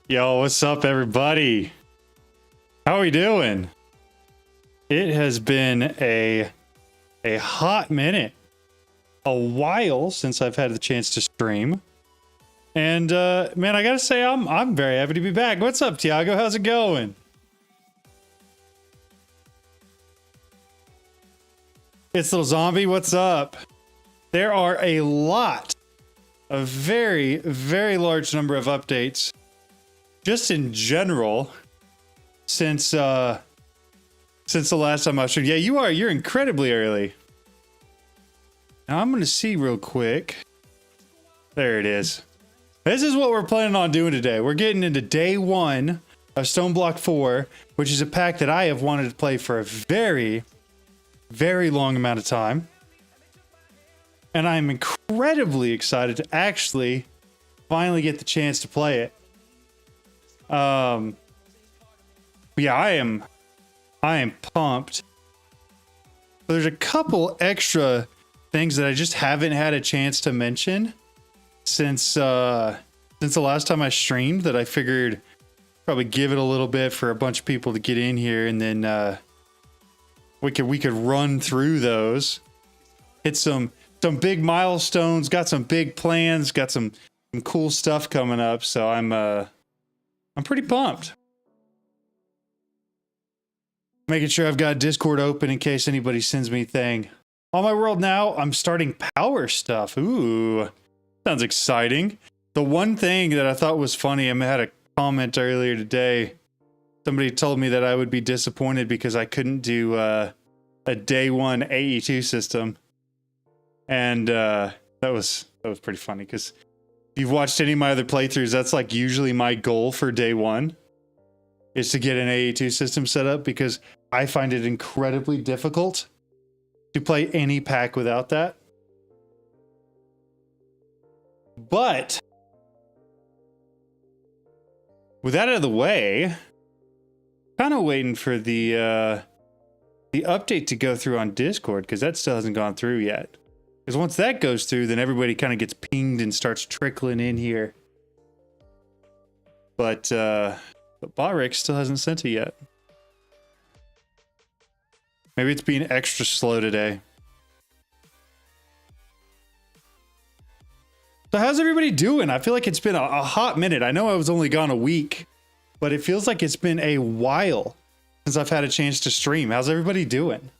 Yo, what's up, everybody? How are we doing? It has been a hot minute, a while since I've had the chance to stream, and man, I gotta say I'm very happy to be back. What's up, Tiago? How's it going? It's Little Zombie. What's up? There are a very, very large number of updates, just in general, since the last time I streamed. Yeah, you're incredibly early. Now I'm gonna see real quick. There it is. This is what we're planning on doing today. We're getting into day one of StoneBlock 4, which is a pack that I have wanted to play for a very, very long amount of time. And I'm incredibly excited to actually finally get the chance to play it. Yeah, I am pumped. There's a couple extra things that I just haven't had a chance to mention since the last time I streamed, that I figured probably give it a little bit for a bunch of people to get in here, and then we could run through those, hit some big milestones, got some big plans, got some cool stuff coming up. So I'm pretty pumped. Making sure I've got Discord open in case anybody sends me a thing. On my world now, I'm starting power stuff. Ooh, sounds exciting. The one thing that I thought was funny, I had a comment earlier today. Somebody told me that I would be disappointed because I couldn't do a day one AE2 system. And that was pretty funny, because if you've watched any of my other playthroughs, that's like usually my goal for day one, is to get an AE2 system set up, because I find it incredibly difficult to play any pack without that. But with that out of the way, kind of waiting for the update to go through on Discord, because that still hasn't gone through yet. Because once that goes through, then everybody kind of gets pinged and starts trickling in here. But Botrick still hasn't sent it yet. Maybe it's being extra slow today. So how's everybody doing? I feel like it's been a hot minute. I know I was only gone a week, but it feels like it's been a while since I've had a chance to stream. How's everybody doing?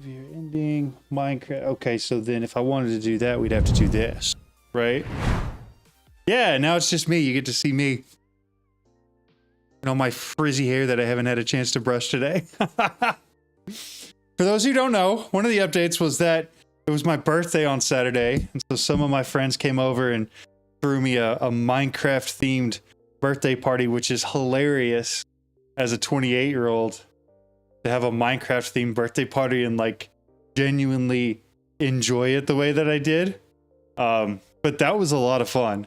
You're ending Minecraft. Okay, so then if I wanted to do that, we'd have to do this, right? Yeah, now it's just me. You get to see me. You know, my frizzy hair that I haven't had a chance to brush today. For those who don't know, one of the updates was that it was my birthday on Saturday, and so some of my friends came over and threw me a Minecraft themed birthday party, which is hilarious as a 28-year-old to have a Minecraft themed birthday party and like genuinely enjoy it the way that I did. But that was a lot of fun.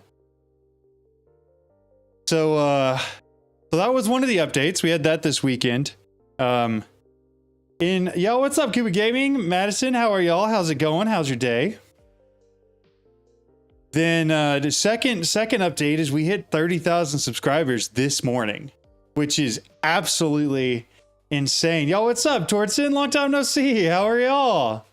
So that was one of the updates. We had that this weekend. Yo, what's up, Cuba Gaming? Madison, how are y'all? How's it going? How's your day? Then the second update is we hit 30,000 subscribers this morning, which is absolutely insane. Yo, what's up, Tortson? Long time no see. How are y'all?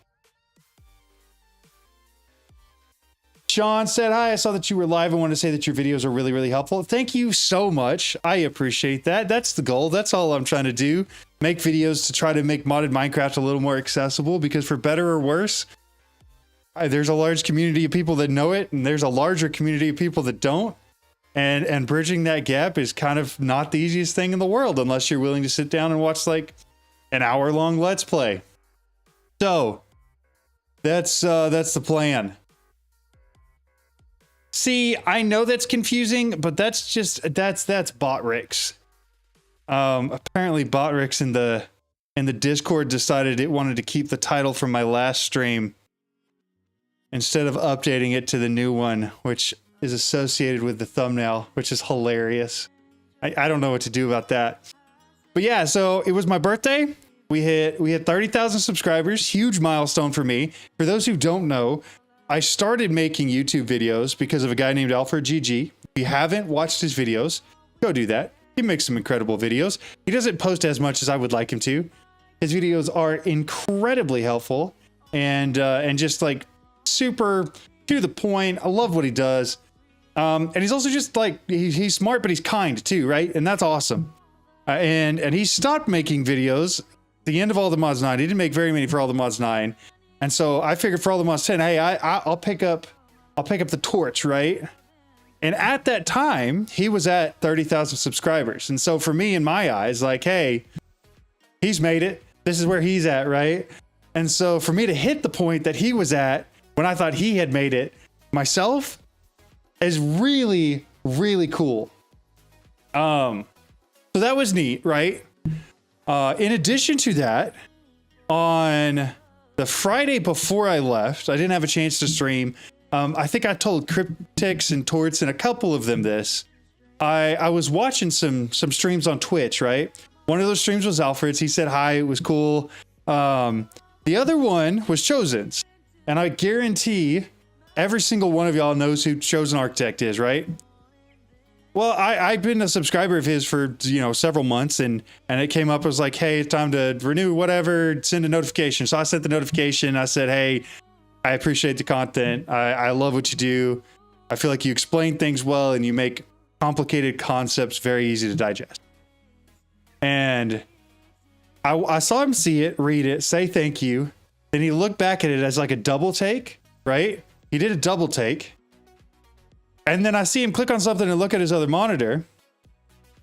Sean said, hi, I saw that you were live. I want to say that your videos are really, really helpful. Thank you so much. I appreciate that. That's the goal. That's all I'm trying to do. Make videos to try to make modded Minecraft a little more accessible, because for better or worse, there's a large community of people that know it, and there's a larger community of people that don't. And bridging that gap is kind of not the easiest thing in the world, unless you're willing to sit down and watch like an hour-long Let's Play. So that's the plan. See, I know that's confusing, but that's Botrix. Apparently Botrix in the Discord decided it wanted to keep the title from my last stream instead of updating it to the new one, which is associated with the thumbnail, which is hilarious. I don't know what to do about that. But yeah, so it was my birthday. We hit 30,000 subscribers, huge milestone for me. For those who don't know, I started making YouTube videos because of a guy named Alfred GG. If you haven't watched his videos, go do that. He makes some incredible videos. He doesn't post as much as I would like him to. His videos are incredibly helpful and just like super to the point. I love what he does. And he's also just like, he's smart, but he's kind too, right? And that's awesome. And he stopped making videos at the end of All the Mods 9. He didn't make very many for All the Mods 9. And so I figured for All the Mods 10, hey, I'll pick up the torch, right? And at that time, he was at 30,000 subscribers. And so for me, in my eyes, like, hey, he's made it. This is where he's at, right? And so for me to hit the point that he was at when I thought he had made it myself is really, really cool. So that was neat, right? In addition to that, on the Friday before I left, I didn't have a chance to stream. I think I told Cryptix and Torts and a couple of them this. I was watching some streams on Twitch, right? One of those streams was Alfred's. He said hi, it was cool. The other one was Chosen's. And I guarantee every single one of y'all knows who Chosen Architect is, right? Well, I've been a subscriber of his for, several months, and it came up, it was like, hey, it's time to renew, whatever, send a notification. So I sent the notification. I said, hey, I appreciate the content. I love what you do. I feel like you explain things well and you make complicated concepts very easy to digest. And I saw him see it, read it, say thank you. Then he looked back at it as like a double take, right? He did a double take. And then I see him click on something and look at his other monitor.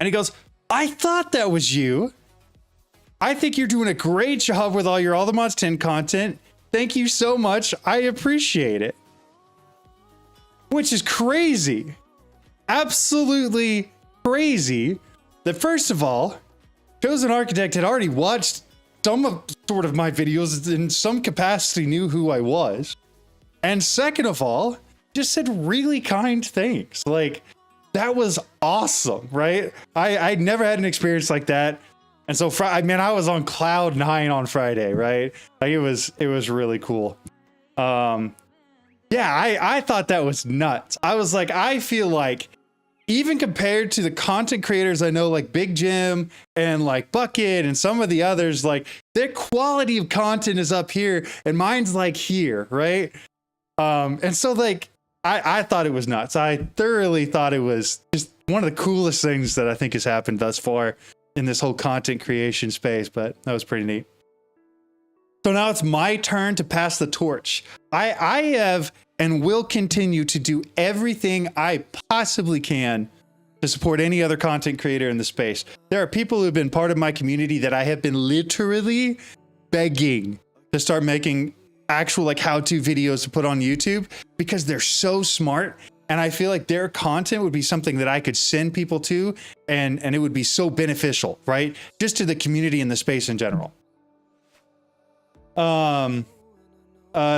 And he goes, I thought that was you. I think you're doing a great job with all your All the Mods 10 content. Thank you so much. I appreciate it. Which is crazy. Absolutely crazy. That first of all, Chosen Architect had already watched some of sort of my videos, in some capacity knew who I was. And second of all, just said really kind things. Like, that was awesome, right? I'd never had an experience like that. And so, I was on cloud 9 on Friday, right? Like, it was really cool. Yeah, I thought that was nuts. I was like, I feel like even compared to the content creators I know, like Big Jim and like Bucket and some of the others, like their quality of content is up here and mine's like here, right? And so like, I thought it was nuts. I thoroughly thought it was just one of the coolest things that I think has happened thus far in this whole content creation space, but that was pretty neat. So now it's my turn to pass the torch. I have and will continue to do everything I possibly can to support any other content creator in the space. There are people who have been part of my community that I have been literally begging to start making actual like how-to videos to put on YouTube because they're so smart, and I feel like their content would be something that I could send people to, and it would be so beneficial, right? Just to the community and the space in general.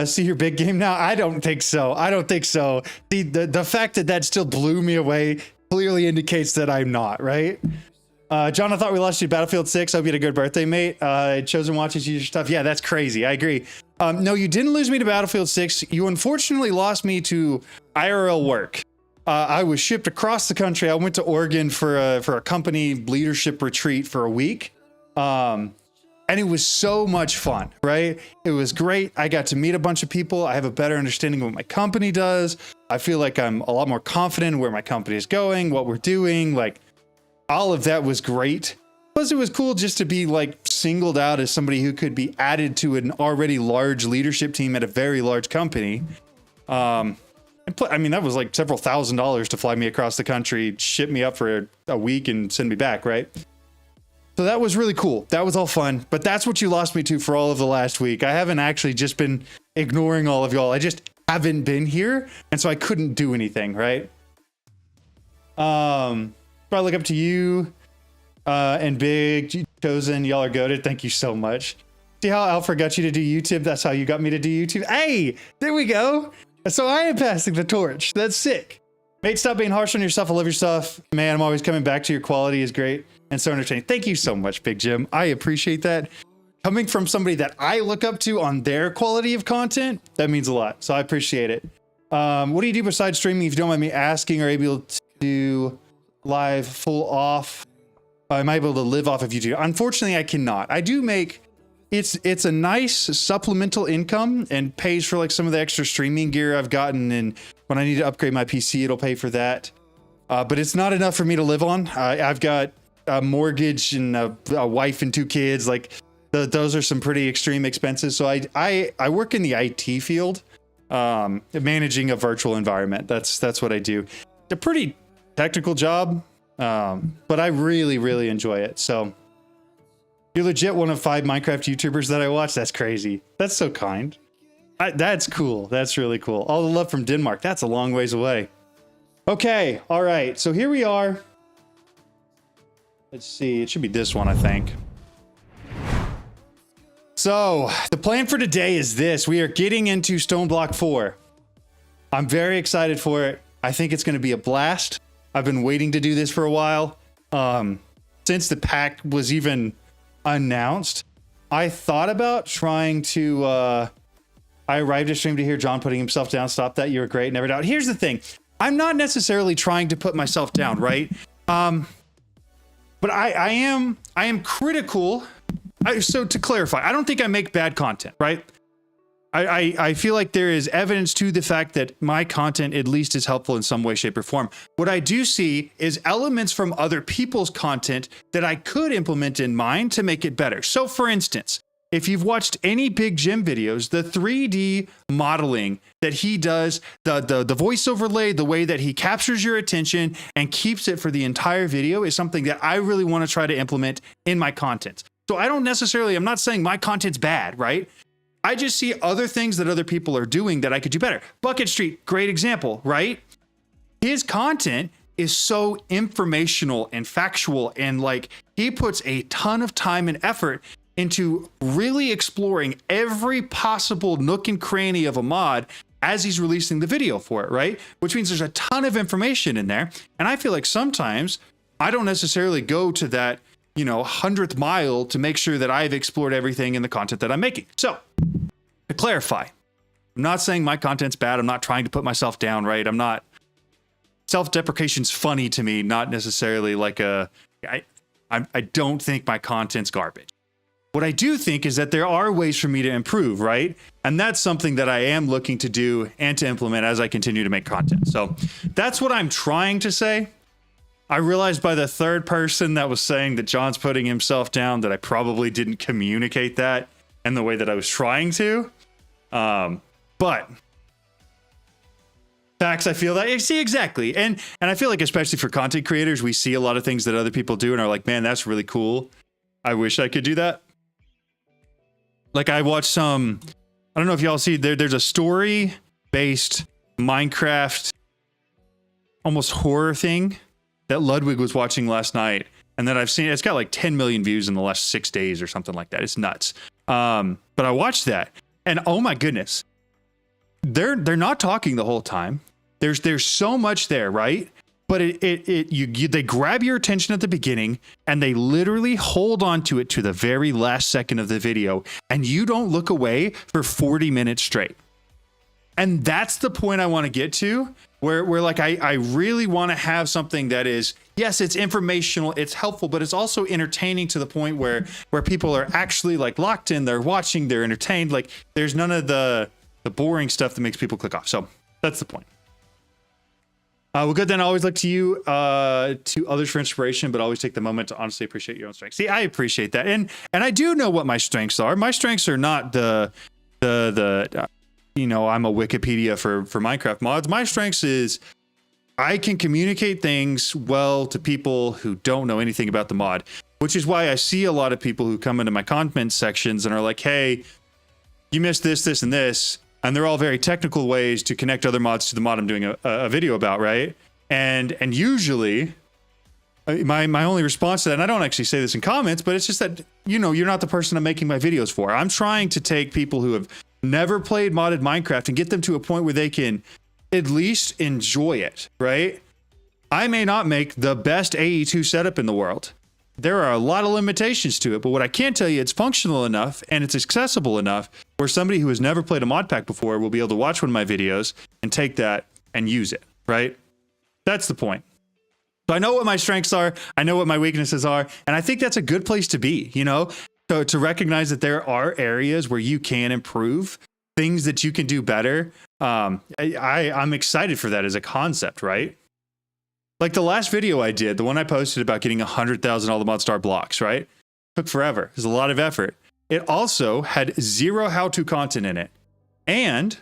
See your big game now? I don't think so. The fact that still blew me away clearly indicates that I'm not, right? John, I thought we lost you Battlefield 6. Hope you had a good birthday, mate. Chosen watches your stuff. Yeah, that's crazy. I agree. No, you didn't lose me to Battlefield 6. You unfortunately lost me to IRL work. I was shipped across the country. I went to Oregon for a company leadership retreat for a week. And it was so much fun, right? It was great. I got to meet a bunch of people. I have a better understanding of what my company does. I feel like I'm a lot more confident in where my company is going, what we're doing. Like, all of that was great. Plus, it was cool just to be like singled out as somebody who could be added to an already large leadership team at a very large company. I mean, that was like several $1,000s to fly me across the country, ship me up for a week and send me back, right? So that was really cool. That was all fun, but that's what you lost me to for all of the last week. I haven't actually just been ignoring all of y'all. I just haven't been here, and so I couldn't do anything, right? I look up to you and Big Chosen. Y'all are goated. Thank you so much. See how Alfred got you to do YouTube? That's how you got me to do YouTube. Hey, there we go. So I am passing the torch. That's sick. Mate, stop being harsh on yourself. I love your stuff. Man, I'm always coming back to your quality is great and so entertaining. Thank you so much, Big Jim. I appreciate that. coming from somebody that I look up to on their quality of content, that means a lot. So I appreciate it. What do you do besides streaming? If you don't mind me asking, are you able to do live full off? Am I able to live off of YouTube? Unfortunately, I cannot. I do make, it's a nice supplemental income and pays for like some of the extra streaming gear I've gotten. And when I need to upgrade my PC, it'll pay for that. But it's not enough for me to live on. I've got a mortgage and a wife and 2 kids. Like those are some pretty extreme expenses. So I work in the IT field, managing a virtual environment. That's what I do. It's a pretty technical job, but I really, really enjoy it. So you're legit one of 5 Minecraft YouTubers that I watch. That's crazy. That's so kind. That's cool. That's really cool. All the love from Denmark. That's a long ways away. Okay. All right. So here we are. Let's see. It should be this one, I think. So the plan for today is this. We are getting into StoneBlock 4. I'm very excited for it. I think it's going to be a blast. I've been waiting to do this for a while. Since the pack was even announced, I thought about trying to, I arrived at stream to hear John putting himself down. Stop that. You're great. Never doubt. Here's the thing. I'm not necessarily trying to put myself down, right? But I am critical. So to clarify, I don't think I make bad content, right? I feel like there is evidence to the fact that my content at least is helpful in some way, shape, or form. What I do see is elements from other people's content that I could implement in mine to make it better. So for instance, if you've watched any Big Jim videos, the 3D modeling that he does, the voice overlay, the way that he captures your attention and keeps it for the entire video is something that I really want to try to implement in my content. So I don't necessarily, I'm not saying my content's bad, right? I just see other things that other people are doing that I could do better. Bucket Street, great example, right? His content is so informational and factual, and like he puts a ton of time and effort into really exploring every possible nook and cranny of a mod as he's releasing the video for it, right? Which means there's a ton of information in there. And I feel like sometimes I don't necessarily go to that, 100th mile to make sure that I've explored everything in the content that I'm making. So to clarify, I'm not saying my content's bad. I'm not trying to put myself down, right? I'm not, self-deprecation's funny to me, not necessarily like I don't think my content's garbage. What I do think is that there are ways for me to improve, right? And that's something that I am looking to do and to implement as I continue to make content. So that's what I'm trying to say. I realized by the third person that was saying that John's putting himself down that I probably didn't communicate that in the way that I was trying to. But facts, I feel that. See, exactly. And I feel like especially for content creators, we see a lot of things that other people do and are like, man, that's really cool. I wish I could do that. Like I watched some, I don't know if y'all see there's a story-based Minecraft almost horror thing that Ludwig was watching last night. And then I've seen, it's got like 10 million views in the last 6 days or something like that. It's nuts. But I watched that and oh my goodness, they're not talking the whole time. There's so much there, right? But they grab your attention at the beginning and they literally hold on to it to the very last second of the video. And you don't look away for 40 minutes straight. And that's the point I want to get to where like, I really want to have something that is, yes, it's informational, it's helpful, but it's also entertaining to the point where people are actually like locked in, they're watching, they're entertained. Like there's none of the boring stuff that makes people click off. So that's the point. Well, good. Then I always look to you, to others for inspiration, but always take the moment to honestly appreciate your own strengths. See, I appreciate that. And I do know what my strengths are. My strengths are not the I'm a Wikipedia for Minecraft mods. My strengths is I can communicate things well to people who don't know anything about the mod, which is why I see a lot of people who come into my comment sections and are like, hey, you missed this, this, and this. And they're all very technical ways to connect other mods to the mod I'm doing a video about, right? And usually, my only response to that, and I don't actually say this in comments, but it's just that, you're not the person I'm making my videos for. I'm trying to take people who have never played modded Minecraft and get them to a point where they can at least enjoy it, right? I may not make the best AE2 setup in the world, there are a lot of limitations to it, but what I can tell you, it's functional enough and it's accessible enough where somebody who has never played a mod pack before will be able to watch one of my videos and take that and use it, right? That's the point. So I know what my strengths are, I know what my weaknesses are, and I think that's a good place to be, you know? So to recognize that there are areas where you can improve, things that you can do better. I'm excited for that as a concept, right? Like the last video I did, the one I posted about getting 100,000 all the mod star blocks, right? Took forever. It was a lot of effort. It also had zero how-to content in it. And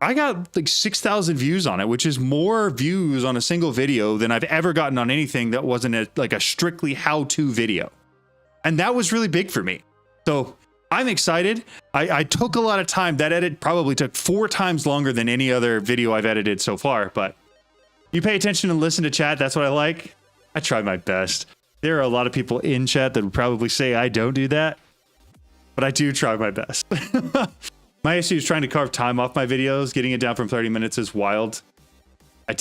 I got like 6,000 views on it, which is more views on a single video than I've ever gotten on anything that wasn't like a strictly how-to video. And that was really big for me. So I'm excited. I took a lot of time. That edit probably took 4 times longer than any other video I've edited so far, but you pay attention and listen to chat. That's what I like. I try my best. There are a lot of people in chat that would probably say I don't do that, but I do try my best. My issue is trying to carve time off my videos. Getting it down from 30 minutes is wild. I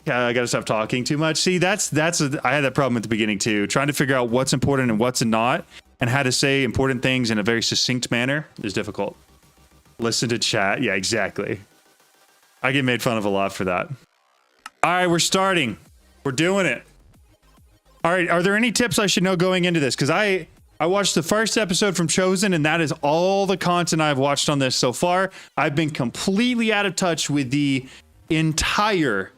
gotta stop talking too much. See, I had that problem at the beginning too. Trying to figure out what's important and what's not, and how to say important things in a very succinct manner is difficult. Listen to chat. Yeah, exactly. I get made fun of a lot for that. All right, we're starting. We're doing it. All right, are there any tips I should know going into this? Because I watched the first episode from Chosen, and that is all the content I've watched on this so far. I've been completely out of touch with the entire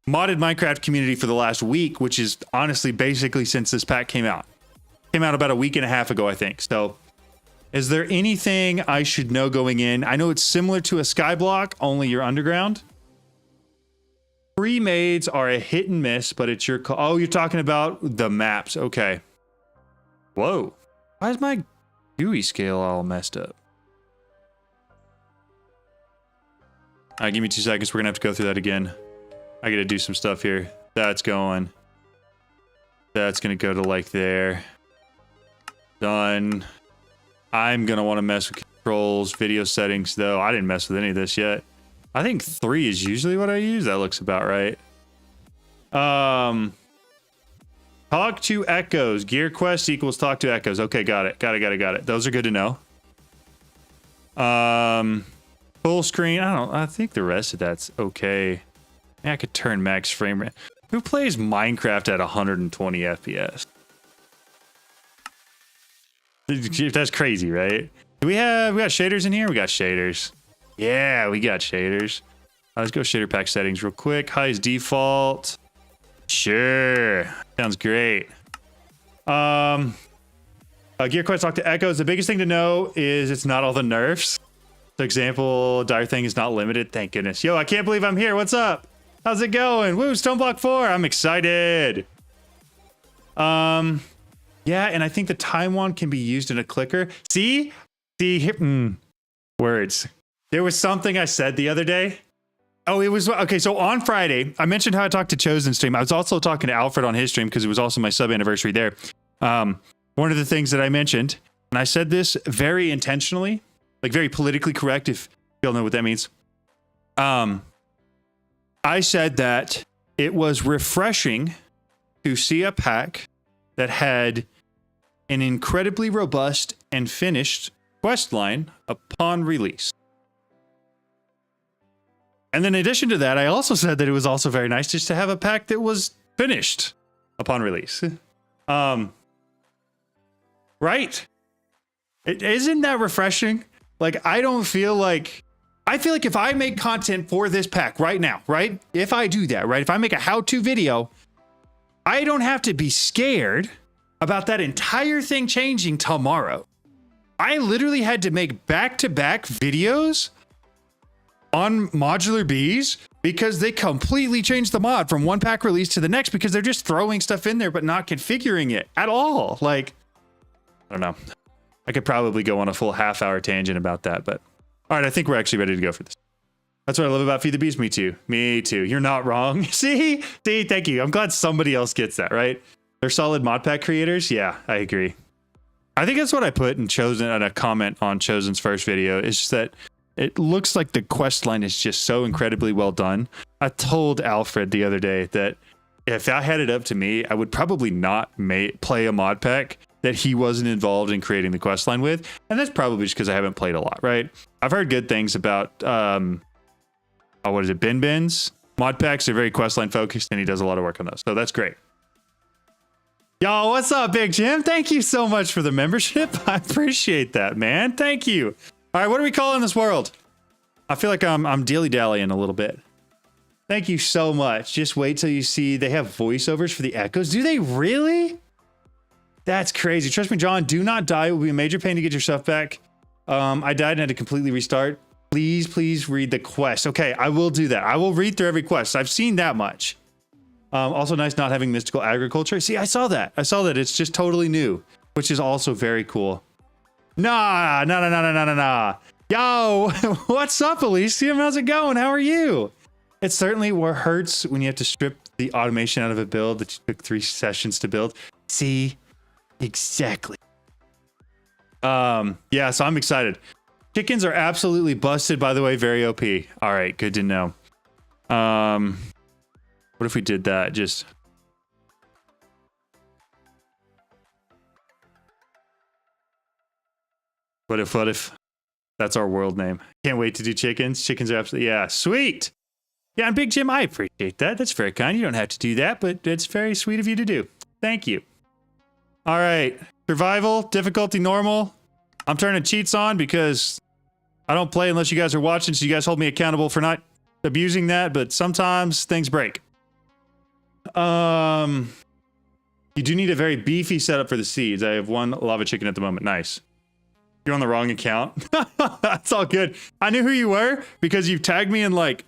modded Minecraft community for the last week, which is honestly basically since this pack came out. Came out about a week and a half ago, I think. So is there anything I should know going in? I know it's similar to a skyblock, only you're underground. Pre-mades are a hit and miss, but it's your call. Oh, you're talking about the maps. Okay. Whoa. Why is my GUI scale all messed up? All right, give me 2 seconds. We're going to have to go through that again. I got to do some stuff here. That's going. That's going to go to like there. Done. I'm going to want to mess with controls, video settings, though. I didn't mess with any of this yet. I think 3 is usually what I use. That looks about right. Talk to echoes. Gear quest equals talk to echoes. Okay, got it. Got it. Those are good to know. Full screen. I think the rest of that's okay. I could turn max frame rate. Who plays Minecraft at 120 FPS? That's crazy, right? We got shaders in here? We got shaders. Yeah, we got shaders. Let's go shader pack settings real quick. Highest default. Sure. Sounds great. Gear quest talk to echoes. The biggest thing to know is it's not all the nerfs. For example, Dire Thing is not limited. Thank goodness. Yo, I can't believe I'm here. What's up? How's it going? Woo, StoneBlock 4. I'm excited. Yeah, and I think the time wand can be used in a clicker. See, words. There was something I said the other day. Oh, it was okay. So on Friday, I mentioned how I talked to Chosen stream. I was also talking to Alfred on his stream because it was also my sub anniversary there. One of the things that I mentioned, and I said this very intentionally, like very politically correct, if you all know what that means. I said that it was refreshing to see a pack that had an incredibly robust and finished quest line upon release. And then in addition to that, I also said that it was also very nice just to have a pack that was finished upon release. Right? Isn't that refreshing? Like, I feel like if I make content for this pack right now, right? If I do that, right? If I make a how-to video, I don't have to be scared about that entire thing changing tomorrow. I literally had to make back-to-back videos on modular bees because they completely changed the mod from one pack release to the next because they're just throwing stuff in there but not configuring it at all. Like, I don't know. I could probably go on a full half-hour tangent about that, but all right, I think we're actually ready to go for this. That's what I love about Feed the Beast. Me too. Me too. You're not wrong. See, thank you. I'm glad somebody else gets that, right? They're solid mod pack creators. Yeah, I agree. I think that's what I put in Chosen on a comment on Chosen's first video. It's just that it looks like the quest line is just so incredibly well done. I told Alfred the other day that if I had it up to me, I would probably not play a mod pack that he wasn't involved in creating the questline with. And that's probably just because I haven't played a lot, right? I've heard good things about, what is it, Ben's mod packs. They're very questline focused, and he does a lot of work on those. So that's great. Yo, what's up, Big Jim? Thank you so much for the membership. I appreciate that, man. Thank you. All right, what are we calling this world? I feel like I'm dilly-dallying a little bit. Thank you so much. Just wait till you see they have voiceovers for the echoes. Do they really? That's crazy. Trust me, John, do not die. It will be a major pain to get your stuff back. I died and had to completely restart. Please read the quest. Okay, I will do that. I will read through every quest. I've seen that much. Also nice not having mystical agriculture. See, I saw that. It's just totally new, which is also very cool. Nah. Yo, what's up, Elysium? How's it going? How are you? It certainly hurts when you have to strip the automation out of a build that you took 3 sessions to build. See, exactly. Yeah, so I'm excited. Chickens are absolutely busted, by the way. Very OP. All right, good to know. What if we did that? Just what if that's our world name? Can't wait to do chickens. Chickens are absolutely, yeah, sweet. Yeah, and Big Jim, I appreciate that. That's very kind. You don't have to do that, but it's very sweet of you to do. Thank you. All right, survival, difficulty normal. I'm turning cheats on because I don't play unless you guys are watching, so you guys hold me accountable for not abusing that, but sometimes things break. You do need a very beefy setup for the seeds. I have 1 lava chicken at the moment. Nice. You're on the wrong account. That's all good. I knew who you were because you've tagged me in like,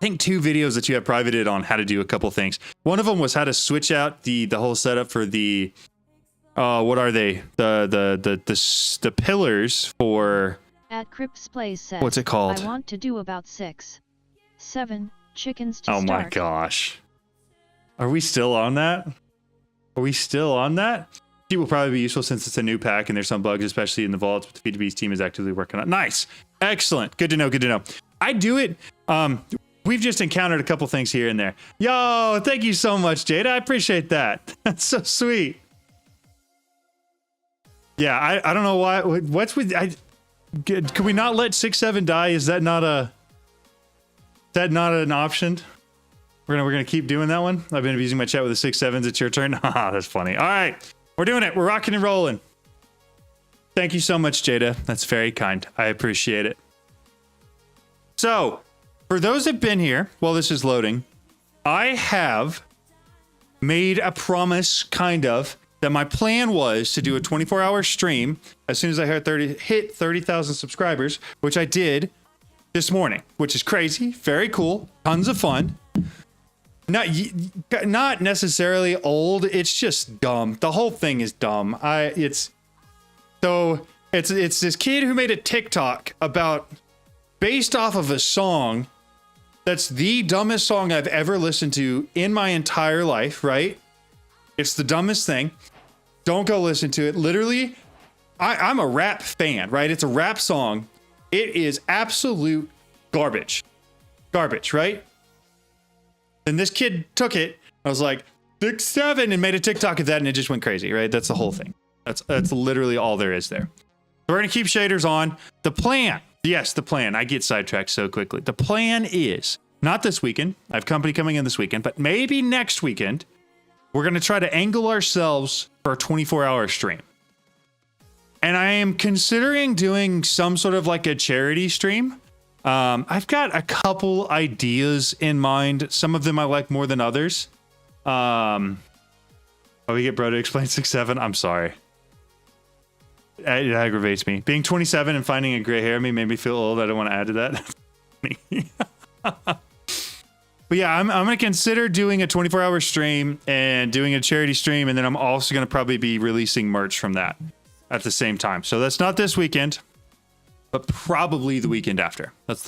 I think 2 videos that you have privated on how to do a couple things. One of them was how to switch out the whole setup for the, what are they? The pillars for, at Crips Plays says, what's it called? I want to do about 6, 7 chickens to start. start. Oh my gosh. Are we still on that? Are we still on that? It will probably be useful since it's a new pack and there's some bugs, especially in the vaults, but the Feed the Beast team is actively working on. Nice. Excellent. Good to know. Good to know. I do it. We've just encountered a couple things here and there. Yo, thank you so much, Jada. I appreciate that. That's so sweet. Yeah, I don't know why. What's with... Could we not let 6-7 die? Is that not an option? We're gonna keep doing that one. I've been abusing my chat with the 6-7s. It's your turn. Haha, that's funny. All right, we're doing it. We're rocking and rolling. Thank you so much, Jada. That's very kind. I appreciate it. So, for those that have been here while this is loading, I have made a promise, kind of, that my plan was to do a 24-hour stream as soon as I hit 30,000 subscribers, which I did morning, which is crazy, very cool, tons of fun. Not necessarily old, it's just dumb. The whole thing is dumb. It's this kid who made a TikTok about, based off of a song that's the dumbest song I've ever listened to in my entire life, right? It's the dumbest thing. Don't go listen to it. Literally, I'm a rap fan, right? It's a rap song. It is absolute garbage. Garbage, right? And this kid took it. I was like, 6-7, and made a TikTok of that, and it just went crazy, right? That's the whole thing. That's literally all there is there. We're going to keep shaders on. The plan. Yes, the plan. I get sidetracked so quickly. The plan is, not this weekend. I have company coming in this weekend, but maybe next weekend, we're going to try to angle ourselves for a 24-hour stream. And I am considering doing some sort of like a charity stream. I've got a couple ideas in mind. Some of them I like more than others. Oh, we get bro to explain 6-7. I'm sorry. It aggravates me. Being 27 and finding a gray hair made me feel old. I don't want to add to that. But yeah, I'm going to consider doing a 24-hour stream and doing a charity stream. And then I'm also going to probably be releasing merch from that at the same time. So that's not this weekend, but probably the weekend after. And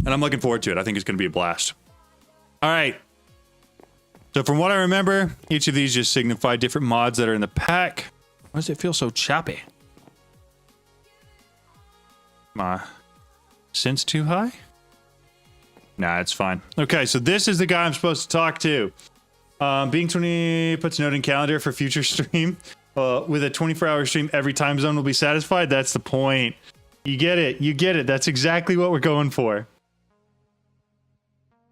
I'm looking forward to it. I think it's going to be a blast. All right. So from what I remember, each of these just signify different mods that are in the pack. Why does it feel so choppy? My sense too high? Nah, it's fine. Okay, so this is the guy I'm supposed to talk to. Being 20 puts a note in calendar for future stream. With a 24-hour stream, every time zone will be satisfied. That's the point. You get it. You get it. That's exactly what we're going for.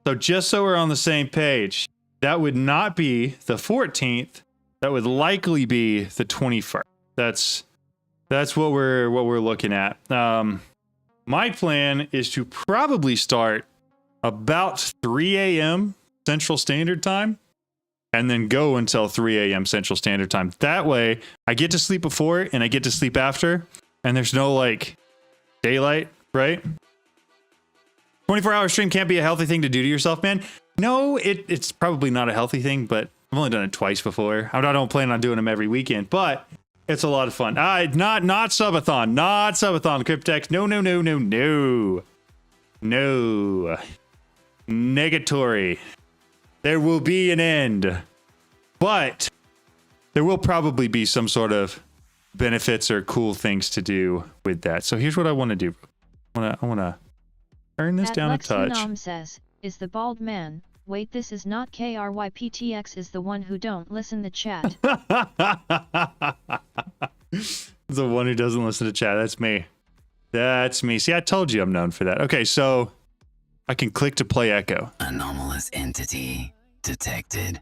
So just so we're on the same page, that would not be the 14th. That would likely be the 21st. That's what we're looking at. My plan is to probably start about 3 a.m. Central Standard Time and then go until 3 a.m. Central Standard Time. That way I get to sleep before and I get to sleep after, and there's no like daylight, right? 24-hour stream can't be a healthy thing to do to yourself, man. No, it's probably not a healthy thing, but I've only done it twice before. I don't plan on doing them every weekend, but it's a lot of fun. Not subathon, not subathon. Cryptex, no. Negatory. There will be an end, but there will probably be some sort of benefits or cool things to do with that. So here's what I want to do. I want to turn this down a touch. Lexunam says, is the bald man. Wait, this is not KRYPTX, is the one who don't listen to chat. The one who doesn't listen to chat. That's me. That's me. See, I told you I'm known for that. Okay, so I can click to play echo. Anomalous entity detected.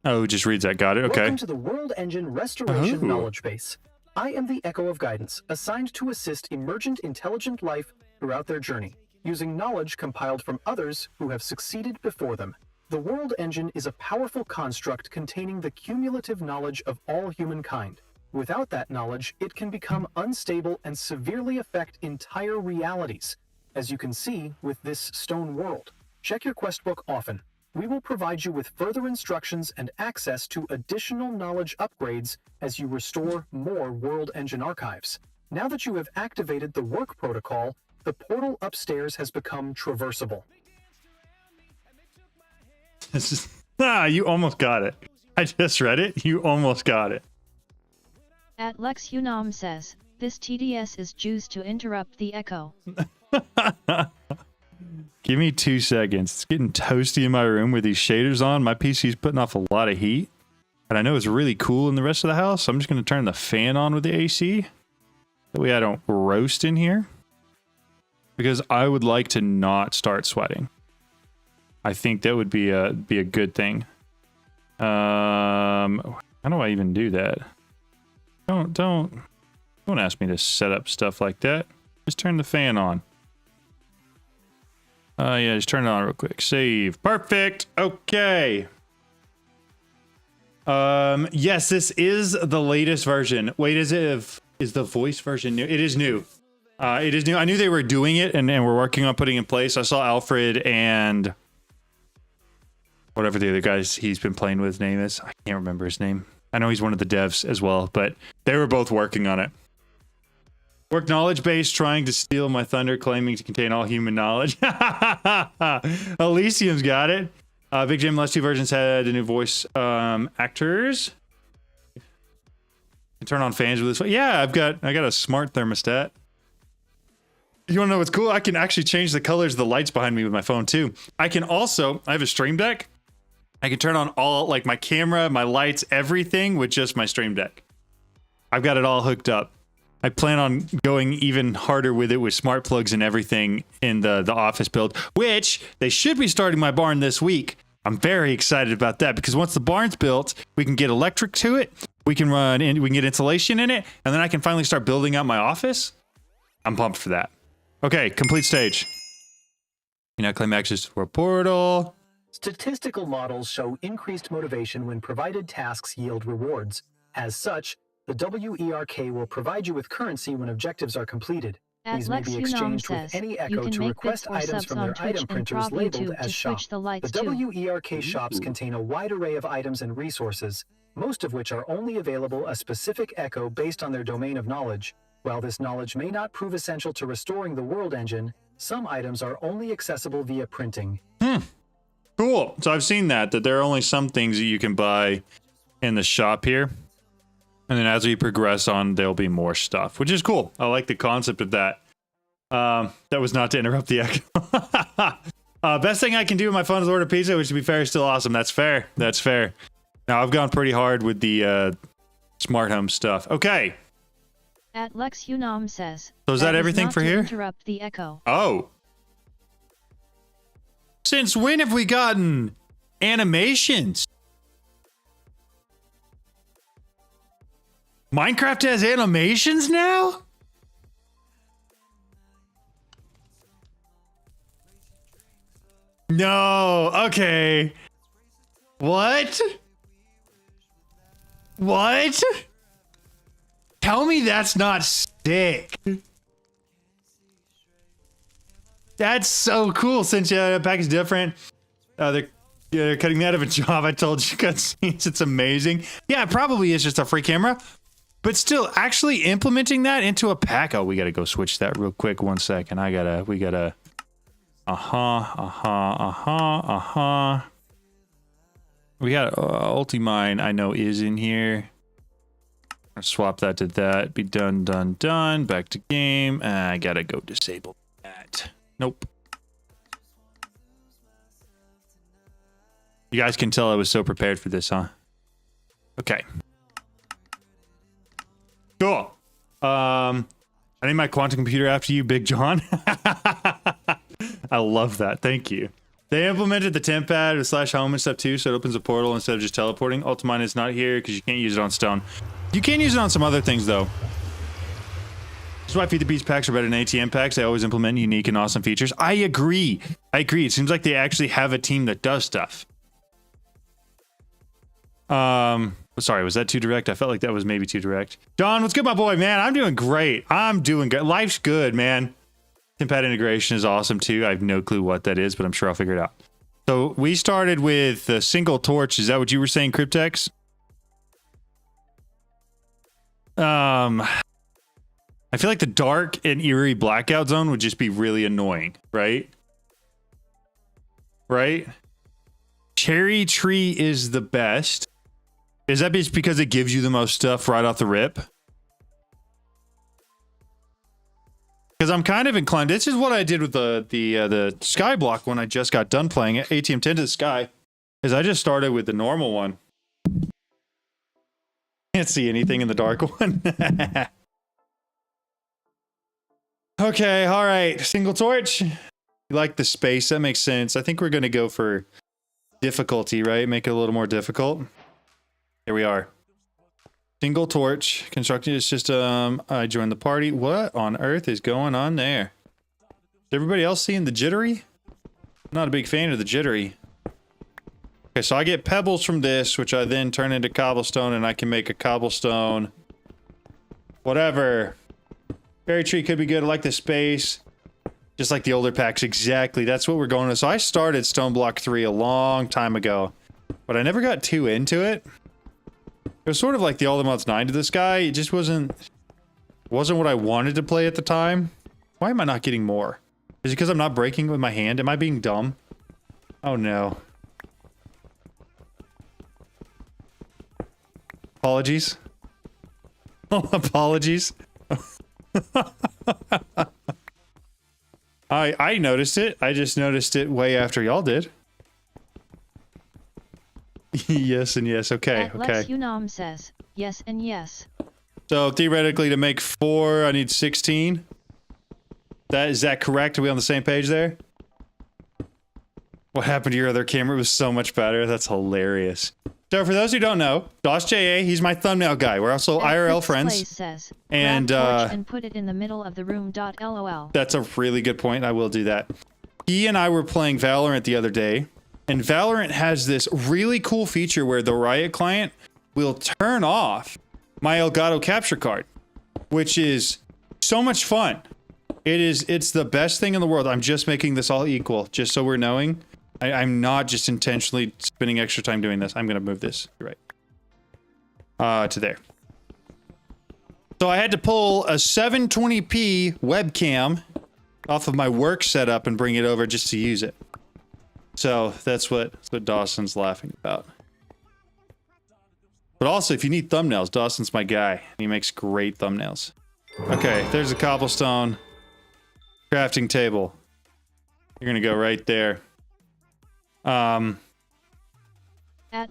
Oh, it just reads that. Got it. Okay. Welcome to the World Engine Restoration Knowledge Base. I am the Echo of Guidance, assigned to assist emergent intelligent life throughout their journey, using knowledge compiled from others who have succeeded before them. The World Engine is a powerful construct containing the cumulative knowledge of all humankind. Without that knowledge, it can become unstable and severely affect entire realities, as you can see with this stone world. Check your quest book often. We will provide you with further instructions and access to additional knowledge upgrades as you restore more World Engine archives. Now that you have activated the work protocol, the portal upstairs has become traversable. You almost got it. I just read it. You almost got it. At Lex Unam says, this TDS is Jews to interrupt the echo. Give me 2 seconds. It's getting toasty in my room with these shaders on. My PC's putting off a lot of heat. And I know it's really cool in the rest of the house. So I'm just going to turn the fan on with the AC. That way I don't roast in here. Because I would like to not start sweating. I think that would be a good thing. How do I even do that? Don't ask me to set up stuff like that. Just turn the fan on. Yeah, just turn it on real quick. Save. Perfect. Okay. Yes, this is the latest version. Wait, is the voice version new? It is new. It is new. I knew they were doing it and we're working on putting in place. I saw Alfred and whatever the other guys he's been playing with name is. I can't remember his name. I know he's one of the devs as well, but they were both working on it. Work knowledge base trying to steal my thunder, claiming to contain all human knowledge. Elysium's got it. Big Jam last 2 versions had the new voice actors. And turn on fans with this. Yeah, I got a smart thermostat. You want to know what's cool? I can actually change the colors of the lights behind me with my phone too. I can also, I have a Stream Deck. I can turn on all, like my camera, my lights, everything with just my Stream Deck. I've got it all hooked up. I plan on going even harder with it with smart plugs and everything in the office build, which they should be starting my barn this week. I'm very excited about that because once the barn's built, we can get electric to it. We can get insulation in it, and then I can finally start building out my office. I'm pumped for that. Okay, complete stage. You now claim access to a portal. Statistical models show increased motivation when provided tasks yield rewards. As such, the WERK will provide you with currency when objectives are completed. These may be exchanged with any Echo to request items from their item printers labeled as shop. The WERK shops contain a wide array of items and resources, most of which are only available a specific Echo based on their domain of knowledge. While this knowledge may not prove essential to restoring the World Engine, some items are only accessible via printing. Cool. So I've seen that there are only some things that you can buy in the shop here. And then as we progress on, there'll be more stuff, which is cool. I like the concept of that. That was not to interrupt the echo. Best thing I can do with my phone is order pizza, which to be fair is still awesome. That's fair. That's fair. Now I've gone pretty hard with the smart home stuff. Okay. At Lex Unam says. So is that everything for here? Interrupt the echo. Oh. Since when have we gotten animations? Minecraft has animations now? No. Okay. What? What? Tell me that's not sick. That's so cool. Since the pack is different, they're cutting me out of a job. I told you cutscenes. It's amazing. Yeah, it probably is just a free camera, but still, actually implementing that into a pack. Oh, we gotta go switch that real quick. 1 second. We gotta. We got Ultimine. I know is in here. I'll swap that to that. Be done. Back to game. I gotta go disable that. Nope. You guys can tell I was so prepared for this, huh? Okay. Cool. I named my quantum computer after you, Big John. I love that. Thank you. They implemented the temp pad with /home and stuff too, so it opens a portal instead of just teleporting. Ultimine is not here because you can't use it on stone. You can use it on some other things though. This is why Feed the Beast packs are better than ATM packs. They always implement unique and awesome features. I agree. It seems like they actually have a team that does stuff. Sorry, was that too direct? I felt like that was maybe too direct. John, what's good, my boy, man? I'm doing great. I'm doing good. Life's good, man. Tempad integration is awesome too. I have no clue what that is, but I'm sure I'll figure it out. So we started with a single torch. Is that what you were saying, Cryptex? I feel like the dark and eerie blackout zone would just be really annoying, right? Right? Cherry tree is the best. Is that just because it gives you the most stuff right off the rip? Because I'm kind of inclined. This is what I did with the StoneBlock when I just got done playing it. ATM 10 to the sky. Is I just started with the normal one. Can't see anything in the dark one. Okay, all right. Single torch. You like the space? That makes sense. I think we're going to go for difficulty, right? Make it a little more difficult. Here we are. Single torch. Constructing a system. I joined the party. What on earth is going on there? Is everybody else seeing the jittery? I'm not a big fan of the jittery. Okay, so I get pebbles from this, which I then turn into cobblestone, and I can make a cobblestone. Whatever. Berry tree could be good. I like the space. Just like the older packs. Exactly. That's what we're going with. So I started StoneBlock 3 a long time ago, but I never got too into it. It was sort of like the All the Mods 9 to this guy. It just wasn't what I wanted to play at the time. Why am I not getting more? Is it because I'm not breaking with my hand? Am I being dumb? Oh no. Apologies. Oh, apologies. I noticed it. I just noticed it way after y'all did. Yes and yes. Okay, okay. Lex Unam says, yes and yes. So theoretically to make 4, I need 16. Is that correct? Are we on the same page there? What happened to your other camera? It was so much better. That's hilarious. So for those who don't know, DOSJA, he's my thumbnail guy. We're also IRL friends. Says, and put it in the middle of the room. LOL. That's a really good point. I will do that. He and I were playing Valorant the other day, and Valorant has this really cool feature where the Riot client will turn off my Elgato capture card, which is so much fun. It's the best thing in the world. I'm just making this all equal, just so we're knowing. I'm not just intentionally spending extra time doing this. I'm going to move this. You're right. To there. So I had to pull a 720p webcam off of my work setup and bring it over just to use it. So that's what Dawson's laughing about. But also, if you need thumbnails, Dawson's my guy. He makes great thumbnails. Okay, there's a cobblestone crafting table. You're going to go right there. At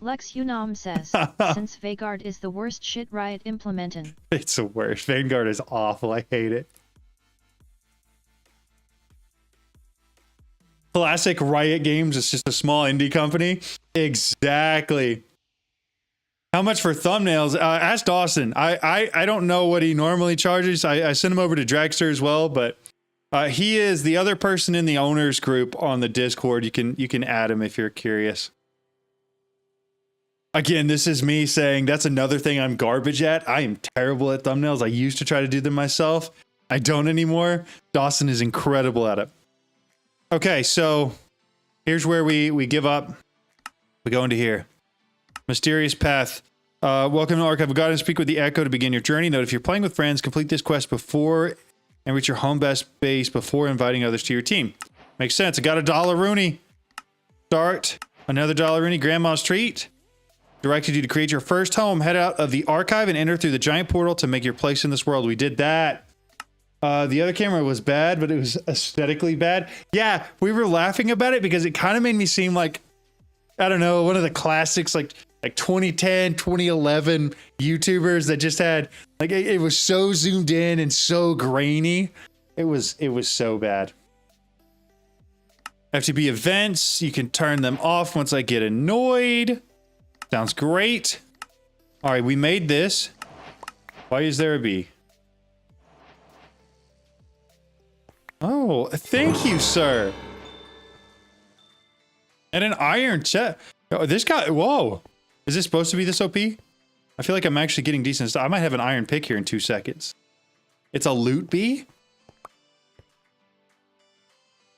Lex Unam says, since Vanguard is the worst shit Riot implementin'. It's the worst. Vanguard is awful. I hate it. Classic Riot Games. It's just a small indie company. Exactly. How much for thumbnails? Ask Dawson. I don't know what he normally charges. I sent him over to Dragster as well, but he is the other person in the owners group on the Discord. You can add him if you're curious. Again, this is me saying that's another thing I'm garbage at. I am terrible at thumbnails. I used to try to do them myself. I don't anymore. Dawson is incredible at it. Okay, so here's where we give up. We go into here. Mysterious path. Welcome to Archive of God and speak with the Echo to begin your journey. Note if you're playing with friends, complete this quest before and reach your home base before inviting others to your team. Makes sense. I got $1 Rooney. Start another $1 Rooney. Grandma's treat. Directed you to create your first home. Head out of the archive and enter through the giant portal to make your place in this world. We did that. The other camera was bad, but it was aesthetically bad. Yeah, we were laughing about it because it kind of made me seem like, I don't know, one of the classics, like 2010, 2011 YouTubers that just had, like, it was so zoomed in and so grainy. It was so bad. FTP events, you can turn them off once I get annoyed. Sounds great. All right, we made this. Why is there a bee? Oh, thank you, sir. And an iron chest. Oh, this guy, whoa. Is this supposed to be this OP? I feel like I'm actually getting decent stuff. I might have an iron pick here in 2 seconds. It's a loot bee?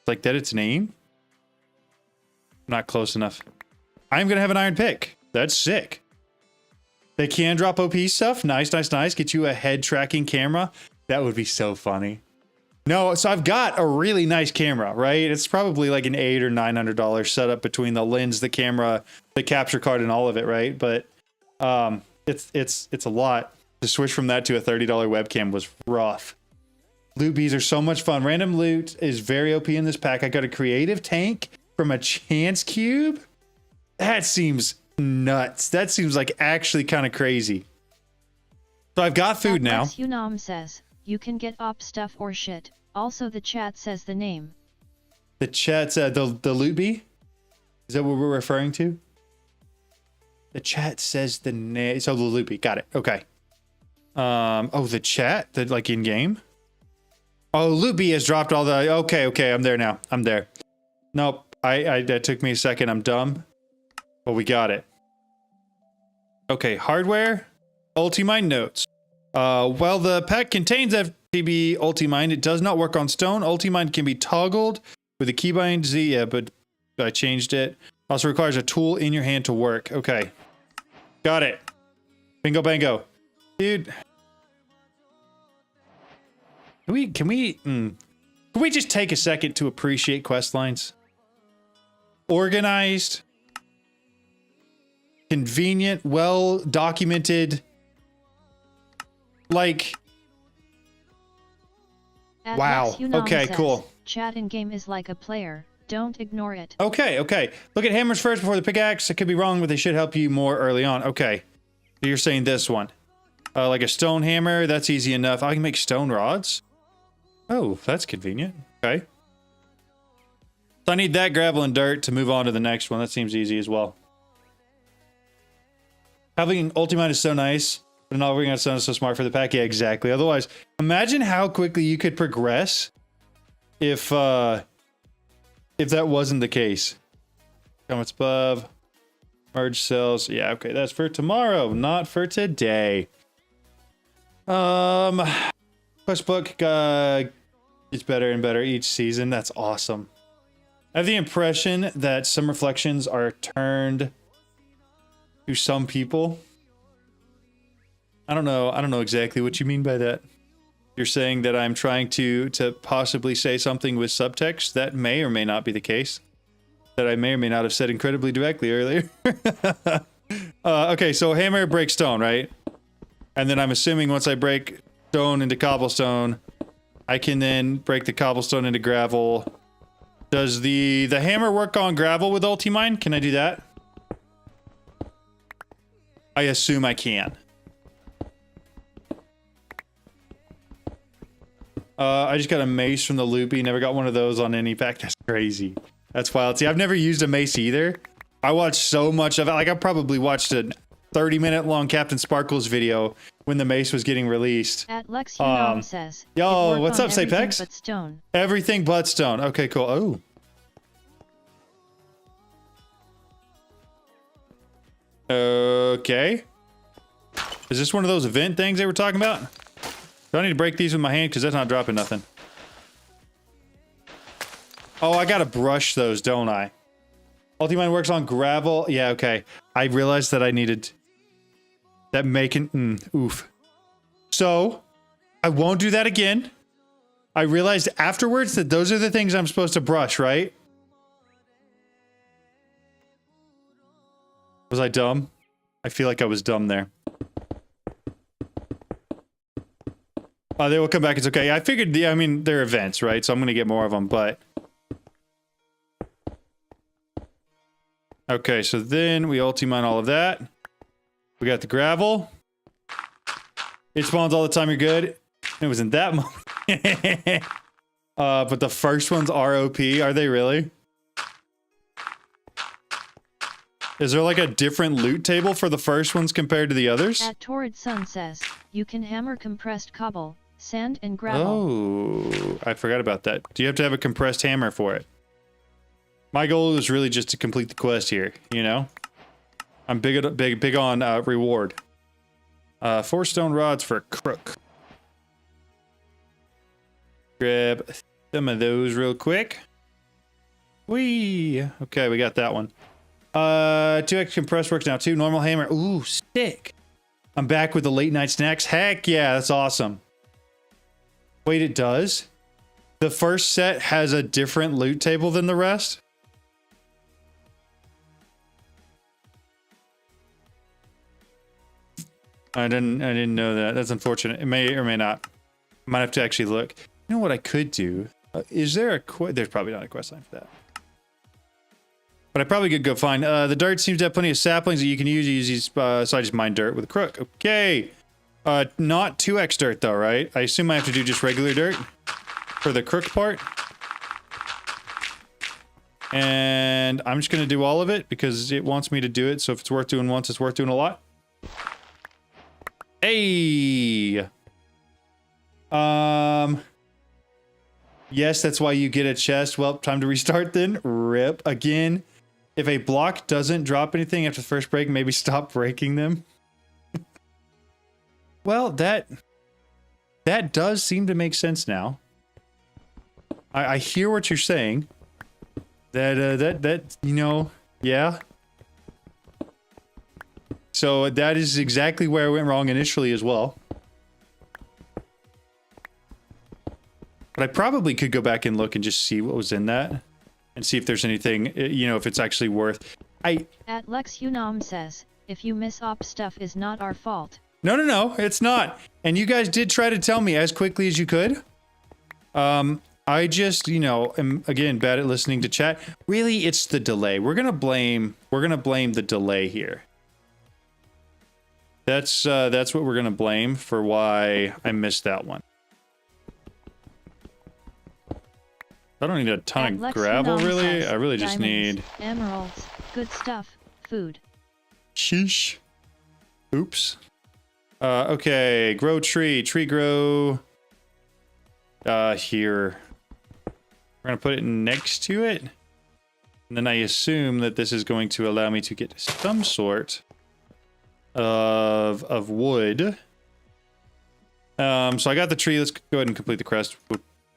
Like that its name? Not close enough. I'm gonna have an iron pick. That's sick. They can drop OP stuff. Nice, nice, nice. Get you a head tracking camera. That would be so funny. No, so I've got a really nice camera, right? It's probably like an $800 or $900 setup between the lens, the camera, the capture card, and all of it, right? But it's a lot. To switch from that to a $30 webcam was rough. Loot bees are so much fun. Random loot is very OP in this pack. I got a creative tank from a chance cube. That seems nuts. That seems like actually kind of crazy. So I've got food now. Lex Unam says, you can get op stuff or shit. Also, the chat says the name. The chat said the loot bee? Is that what we're referring to? The chat says the name. So the loot bee. Got it. Okay. Oh, the chat? The, like in game? Oh, loot bee has dropped all the. Okay. I'm there now. I'm there. Nope. That took me a second. I'm dumb. But we got it. Okay. Hardware. Ultimine notes. While the pack contains FTB Ultimine, it does not work on stone. Ultimine can be toggled with a keybind Z, yeah, but I changed it. Also requires a tool in your hand to work. Okay. Got it. Bingo bango. Dude. Can we just take a second to appreciate quest lines? Organized, convenient, well documented. Like, At wow. Lex Unam Okay, says, cool. Chat in game is like a player. Don't ignore it. Okay. Look at hammers first before the pickaxe. I could be wrong, but they should help you more early on. Okay. So you're saying this one. Like a stone hammer, that's easy enough. I can make stone rods. Oh, that's convenient. Okay. So I need that gravel and dirt to move on to the next one. That seems easy as well. Having Ultimate is so nice, but not working on stone is so smart for the pack. Yeah, exactly. Otherwise, imagine how quickly you could progress if that wasn't the case. Comments above. Merge cells. Yeah, okay. That's for tomorrow, not for today. Quest book gets better and better each season. That's awesome. I have the impression that some reflections are turned to some people. I don't know exactly what you mean by that. You're saying that I'm trying to possibly say something with subtext. That may or may not be the case. That I may or may not have said incredibly directly earlier. Okay, so hammer breaks stone, right? And then I'm assuming once I break stone into cobblestone, I can then break the cobblestone into gravel Does the hammer work on gravel with ulti-mine? Can I do that? I assume I can. I just got a mace from the loopy. Never got one of those on any pack. That's crazy. That's wild. See, I've never used a mace either. I watched so much of it. Like, I probably watched a 30-minute long Captain Sparkles video when the mace was getting released. At Lex Unam says, yo, what's up, everything Sapex? but stone. Everything but stone. Okay, cool. Oh. Okay. Is this one of those event things they were talking about? Do I need to break these with my hand? Because that's not dropping nothing. Oh, I gotta brush those, don't I? Ultimine works on gravel. Yeah, okay. I realized that I needed... that making... oof. So, I won't do that again. I realized afterwards that those are the things I'm supposed to brush, right? Was I dumb? I feel like I was dumb there. They will come back. It's okay. I figured, I mean, they're events, right? So I'm going to get more of them, but... Okay, so then we ulti-mine all of that. We got the gravel. It spawns all the time, you're good. It was in that moment. But the first ones are OP. Are they really? Is there like a different loot table for the first ones compared to the others? At Torrid Sun says, you can hammer compressed cobble, sand, and gravel. Oh, I forgot about that. Do you have to have a compressed hammer for it? My goal is really just to complete the quest here, you know? I'm big on reward. 4 stone rods for a crook. Grab some of those real quick. Whee! Okay, we got that one. 2x compressed works now too. Normal hammer. Ooh, sick. I'm back with the late night snacks. Heck yeah, that's awesome. Wait, it does? The first set has a different loot table than the rest? I didn't know that. That's unfortunate. It may or may not. Might have to actually look. You know what I could do? Is there a there's probably not a quest line for that. But I probably could go find. The dirt seems to have plenty of saplings that you can use. Use these, so I just mine dirt with a crook. Okay. Not 2x dirt though, right? I assume I have to do just regular dirt for the crook part. And I'm just gonna do all of it because it wants me to do it. So if it's worth doing once, it's worth doing a lot. Hey. Yes, that's why you get a chest. Well, time to restart then. Rip again. If a block doesn't drop anything after the first break, maybe stop breaking them. Well, that does seem to make sense now. I hear what you're saying. That you know, yeah. So that is exactly where I went wrong initially as well. But I probably could go back and look and just see what was in that. And see if there's anything, you know, if it's actually worth... At Lex Unam says, if you miss op stuff is not our fault. No, it's not. And you guys did try to tell me as quickly as you could. I just, you know, am, again, bad at listening to chat. Really, it's the delay. We're gonna blame the delay here. That's what we're gonna blame for why I missed that one. I don't need a ton of gravel, really. I really just need... emeralds, good stuff, food. Sheesh. Oops. Okay, grow tree. Tree grow... here. We're gonna put it next to it. And then I assume that this is going to allow me to get some sort of wood. So I got the tree. Let's go ahead and complete the quest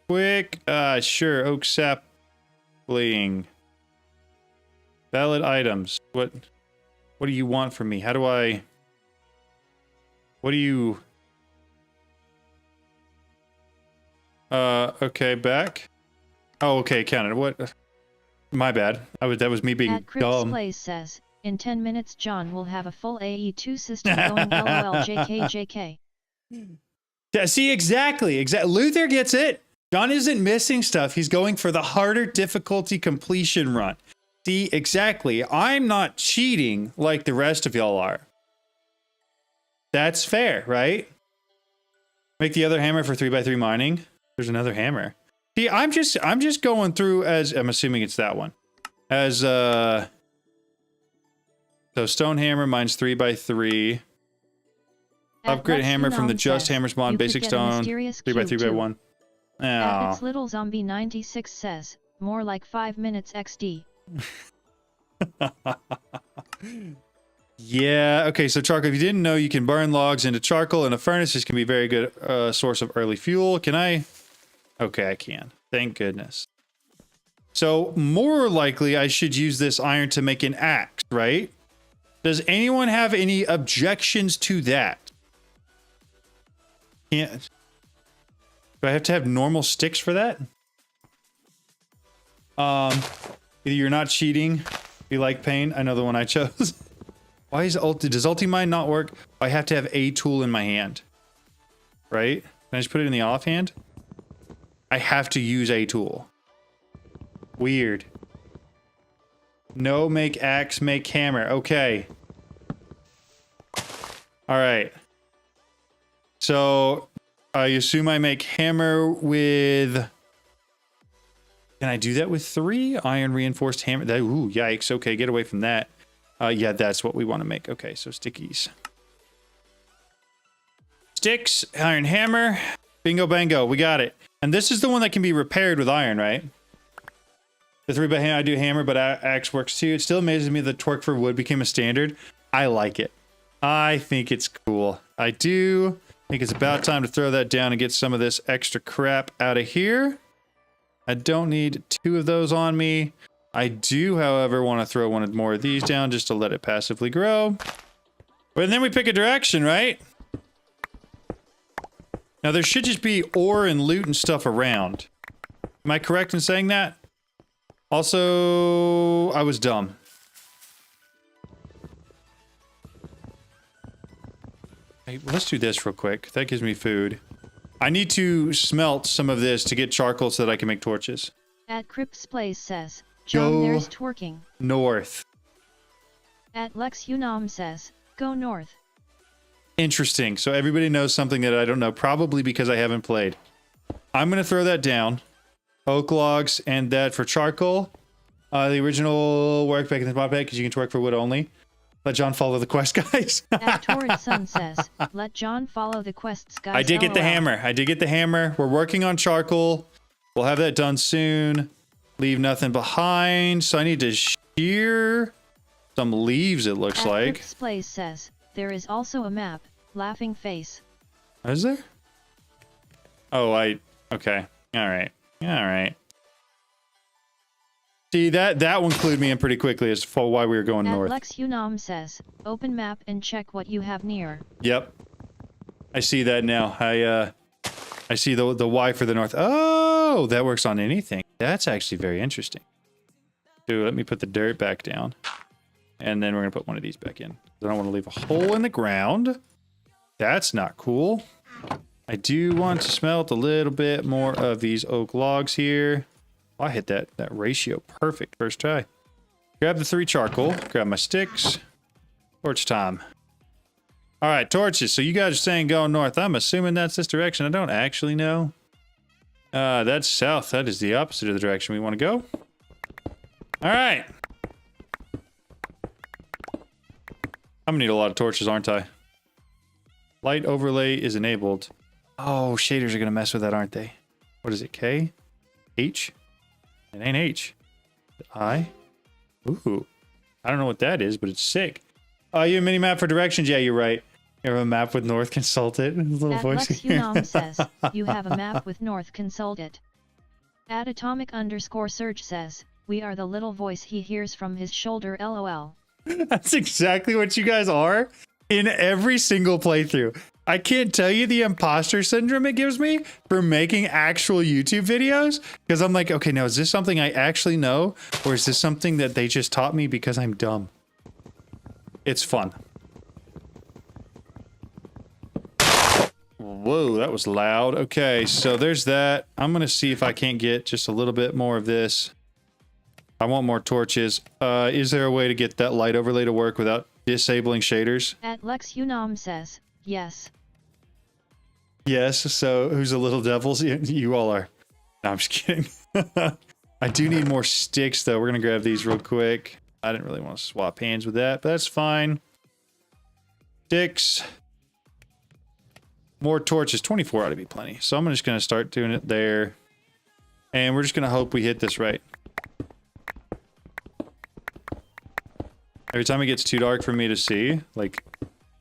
quick. Sure. Oak sapling. Valid items. What do you want from me? How do I... What do you... okay, back. Oh, okay, counted. What? My bad. That was me being At Chris dumb. Plays says, in 10 minutes John will have a full AE2 system going LOL JK. Yeah, see, exactly. Luther gets it. John isn't missing stuff. He's going for the harder difficulty completion run. See, exactly. I'm not cheating like the rest of y'all are. That's fair, right? Make the other hammer for 3x3 mining. There's another hammer. See, I'm just going through as, I'm assuming it's that one. As, so stone hammer mines 3x3. Upgrade hammer from the just hammer spawn, basic stone, 3x3x1. Its little zombie 96 says, more like 5 minutes XD. Yeah, okay, so charcoal, if you didn't know, you can burn logs into charcoal in a furnace. This can be a very good source of early fuel. Can I? Okay, I can. Thank goodness. So, more likely, I should use this iron to make an axe, right? Does anyone have any objections to that? Can't. Do I have to have normal sticks for that? Either you're not cheating, you like pain. I know the one I chose. Why is does ulti-mine not work? I have to have a tool in my hand. Right? Can I just put it in the offhand? I have to use a tool. Weird. No, make axe, make hammer. Okay. Alright. So, I assume I make hammer with... Can I do that with 3? Iron reinforced hammer. Ooh, yikes. Okay, get away from that. Yeah, that's what we want to make. Okay, so stickies. Sticks, iron hammer. Bingo bango, we got it. And this is the one that can be repaired with iron, right? The 3x hand I do hammer, but axe works too. It still amazes me that torque for wood became a standard. I like it. I think it's cool. I do. I think it's about time to throw that down and get some of this extra crap out of here. I don't need 2 of those on me. I do, however, want to throw one more of these down just to let it passively grow. But then we pick a direction, right? Now there should just be ore and loot and stuff around. Am I correct in saying that? Also, I was dumb. Hey, let's do this real quick. That gives me food. I need to smelt some of this to get charcoal so that I can make torches. At Crip's Place says, John, there's twerking. North. At Lex Unam says, go north. Interesting. So everybody knows something that I don't know, probably because I haven't played. I'm going to throw that down. Oak logs and that for charcoal. The original work back in the mod pack because you can twerk for wood only. Let John follow the quest, guys. At Torrid Sun says, let John follow the quests, guys. I did get the hammer. I did get the hammer. We're working on charcoal. We'll have that done soon. Leave nothing behind. So I need to shear some leaves, it looks like. Crip's Place says, there is also a map, laughing face. Is there? Oh, okay. All right. All right. See, that one clued me in pretty quickly as to why we were going north. Lex Unam says, open map and check what you have near. Yep. I see that now. I see the Y for the north. Oh, that works on anything. That's actually very interesting. Dude, let me put the dirt back down. And then we're going to put one of these back in. I don't want to leave a hole in the ground. That's not cool. I do want to smelt a little bit more of these oak logs here. Oh, I hit that ratio perfect first try. Grab the 3 charcoal. Grab my sticks. Torch time. All right, torches. So you guys are saying go north. I'm assuming that's this direction. I don't actually know. That's south. That is the opposite of the direction we want to go. All right. I'm gonna need a lot of torches, aren't I? Light overlay is enabled. Oh, shaders are gonna mess with that, aren't they? What is it, K? H? It ain't H. I? Ooh. I don't know what that is, but it's sick. Oh, you have a mini map for directions? Yeah, you're right. You have a map with north, consult it. Little voice Lex Unam says, you have a map with north, consult it. At atomic_surge says, we are the little voice he hears from his shoulder, lol. That's exactly what you guys are in every single playthrough. I can't tell you the imposter syndrome it gives me for making actual YouTube videos. Because I'm like, okay, now is this something I actually know? Or is this something that they just taught me because I'm dumb? It's fun. Whoa, that was loud. Okay, so there's that. I'm going to see if I can't get just a little bit more of this. I want more torches. Is there a way to get that light overlay to work without disabling shaders? At Lex Unam says, yes. Yes, so who's the little devils? You all are. No, I'm just kidding. I do need more sticks, though. We're going to grab these real quick. I didn't really want to swap hands with that, but that's fine. Sticks. More torches. 24 ought to be plenty. So I'm just going to start doing it there. And we're just going to hope we hit this right. Every time it gets too dark for me to see, like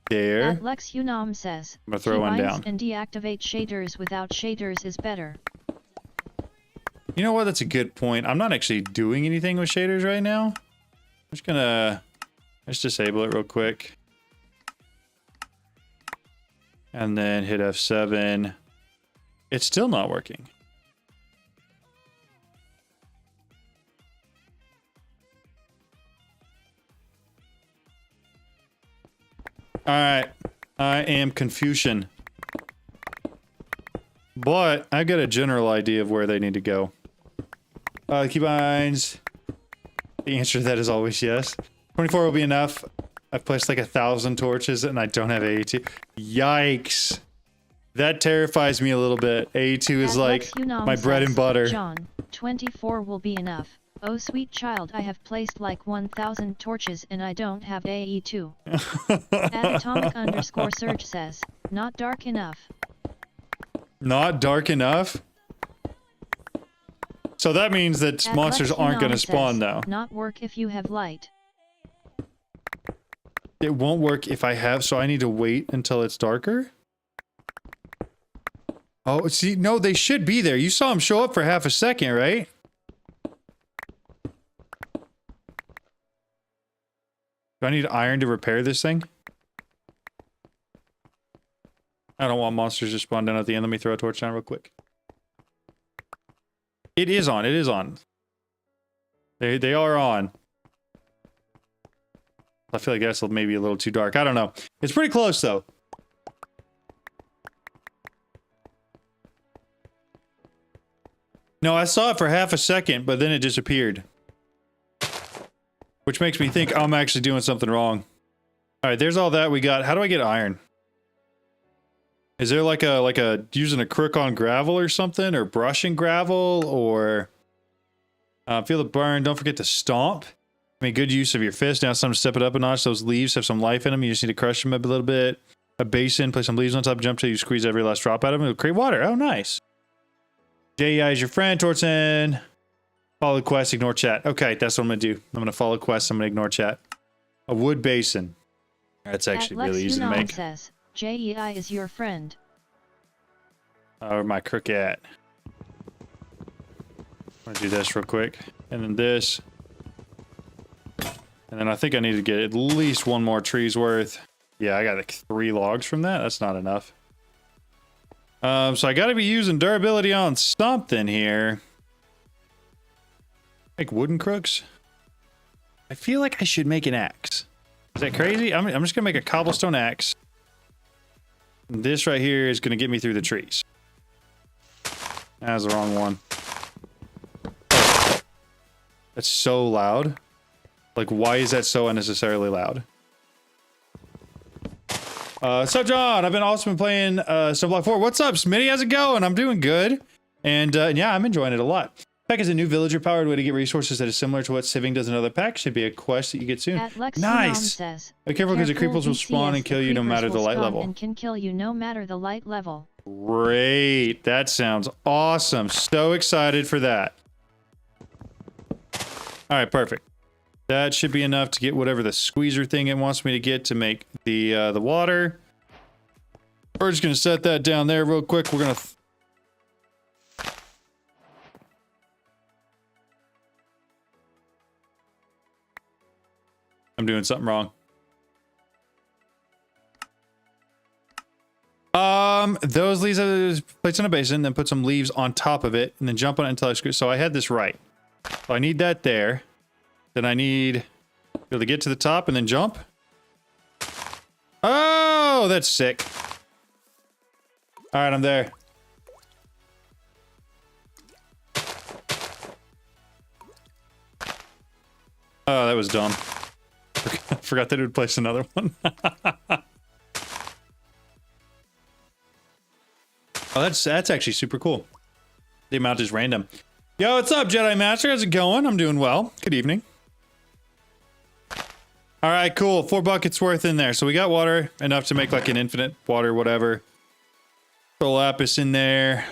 there. At Lex Unam says, I'm going to throw one down. And deactivate shaders without shaders is better. You know what? That's a good point. I'm not actually doing anything with shaders right now. I'm just going to let's disable it real quick. And then hit F7. It's still not working. Alright. I am Confucian. But I got a general idea of where they need to go. Keybinds. The answer to that is always yes. 24 will be enough. I've placed like 1,000 torches and I don't have AE2. Yikes. That terrifies me a little bit. AE2 is like my bread and butter. John, 24 will be enough. Oh sweet child, I have placed like 1,000 torches and I don't have AE2. Atomic_Surge says, not dark enough. Not dark enough? So that means that monsters aren't going to spawn now. Not work if you have light. It won't work if I have, so I need to wait until it's darker? Oh, see, no, they should be there. You saw them show up for half a second, right? Do I need iron to repair this thing? I don't want monsters to spawn down at the end. Let me throw a torch down real quick. It is on. It is on. They are on. I feel like that's maybe a little too dark. I don't know. It's pretty close, though. No, I saw it for half a second, but then it disappeared. Which makes me think I'm actually doing something wrong. Alright, there's all that we got. How do I get iron? Is there like a using a crook on gravel or something? Or brushing gravel? Or feel the burn. Don't forget to stomp. I mean, good use of your fist. Now it's time to step it up a notch. Those leaves have some life in them. You just need to crush them up a little bit. A basin, place some leaves on top, jump till you squeeze every last drop out of them. It'll create water. Oh, nice. JEI is your friend. Tortzen. Follow quest, ignore chat. Okay, that's what I'm going to do. I'm going to follow quest. I'm going to ignore chat. A wood basin. That's actually really easy to make. Says, JEI is your friend. Where my crook at? I'm going to do this real quick. And then this. And then I think I need to get at least one more tree's worth. Yeah, I got like 3 logs from that. That's not enough. So I got to be using durability on something here. Make wooden crooks? I feel like I should make an axe. Is that crazy? I'm just going to make a cobblestone axe. This right here is going to get me through the trees. That was the wrong one. That's so loud. Like, why is that so unnecessarily loud? What's up, John? I've been also been playing StoneBlock 4. What's up, Smitty? How's it going? I'm doing good. And yeah, I'm enjoying it a lot. Pack is a new villager-powered way to get resources that is similar to what Siving does in other packs. Should be a quest that you get soon. Nice! Says, be careful because the creepers will spawn and kill you no matter the light level. And can kill you no matter the light level. Great! That sounds awesome. So excited for that. Alright, perfect. That should be enough to get whatever the squeezer thing it wants me to get to make the water. We're just going to set that down there real quick. We're going to... I'm doing something wrong. Those leaves are placed in a basin, then put some leaves on top of it, and then jump on it until I screw. So I had this right. So I need that there. Then I need to be able to get to the top and then jump. Oh, that's sick. All right, I'm there. Oh, that was dumb. Forgot that it would place another one. Oh, that's actually super cool. The amount is random. Yo, what's up, Jedi Master? How's it going? I'm doing well. Good evening. All right, cool. 4 buckets worth in there. So we got water, enough to make like an infinite water, whatever. Throw lapis in there.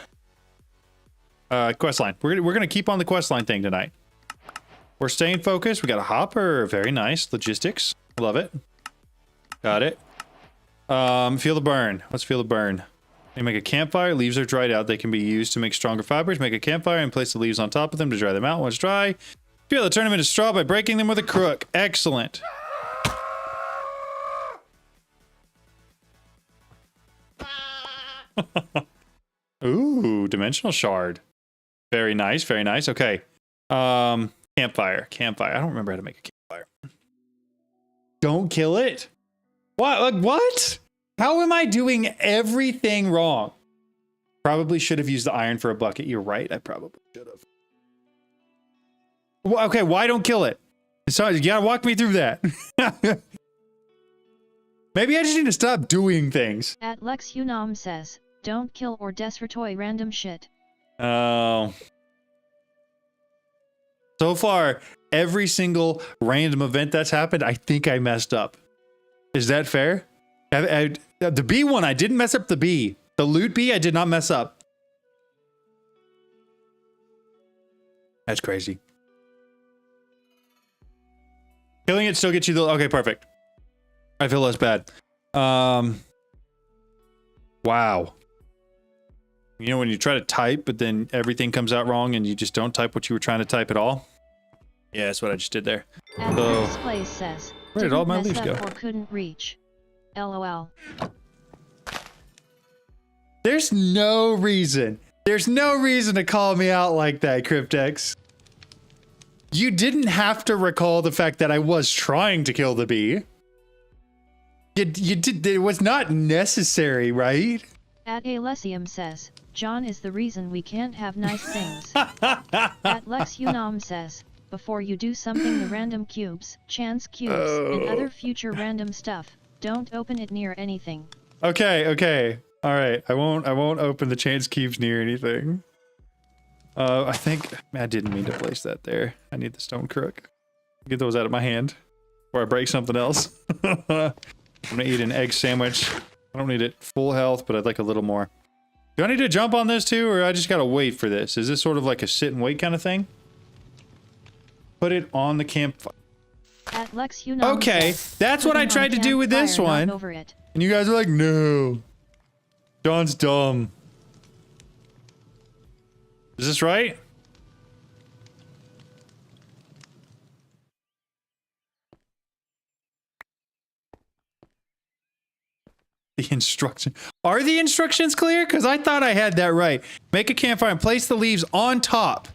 Quest line. We're gonna keep on the quest line thing tonight. We're staying focused. We got a hopper. Very nice. Logistics. Love it. Got it. Feel the burn. Let's feel the burn. You make a campfire. Leaves are dried out. They can be used to make stronger fibers. Make a campfire and place the leaves on top of them to dry them out. Once dry, be able to turn them into straw by breaking them with a crook. Excellent. Ooh, dimensional shard. Very nice. Very nice. Okay. Campfire. Campfire. I don't remember how to make a campfire. Don't kill it. What? Like, what? How am I doing everything wrong? Probably should have used the iron for a bucket. You're right. I probably should have. Well, okay, why don't kill it? So you gotta walk me through that. Maybe I just need to stop doing things. At Lex Unam says, don't kill or destroy random shit. Oh. So far, every single random event that's happened, I think I messed up. Is that fair? The bee one, I didn't mess up the bee. The loot bee, I did not mess up. That's crazy. Killing it still gets you the... Okay, perfect. I feel less bad. Wow. You know when you try to type, but then everything comes out wrong and you just don't type what you were trying to type at all? Yeah, that's what I just did there. And So, Place says, where did all my leaves go? Or couldn't reach. LOL. There's no reason. There's no reason to call me out like that, Cryptex. You didn't have to recall the fact that I was trying to kill the bee. You did. It was not necessary, right? At Alessium says, John is the reason we can't have nice things. At Lex Unam says, before you do something the random cubes, chance cubes, and other future random stuff, don't open it near anything. Okay, okay. All right. I won't open the chance cubes near anything. I think I didn't mean to place that there. I need the stone crook. Get those out of my hand before I break something else. I'm gonna eat an egg sandwich. I don't need it full health, but I'd like a little more. Do I need to jump on this too, or I just gotta wait for this? Is this sort of like a sit and wait kind of thing? Put it on the campfire. At Lex Unam Okay, says, that's what I tried to do with this one. Over it. And you guys are like, no. John's dumb. Is this right? The instruction. Are the instructions clear? Because I thought I had that right. Make a campfire and place the leaves on top.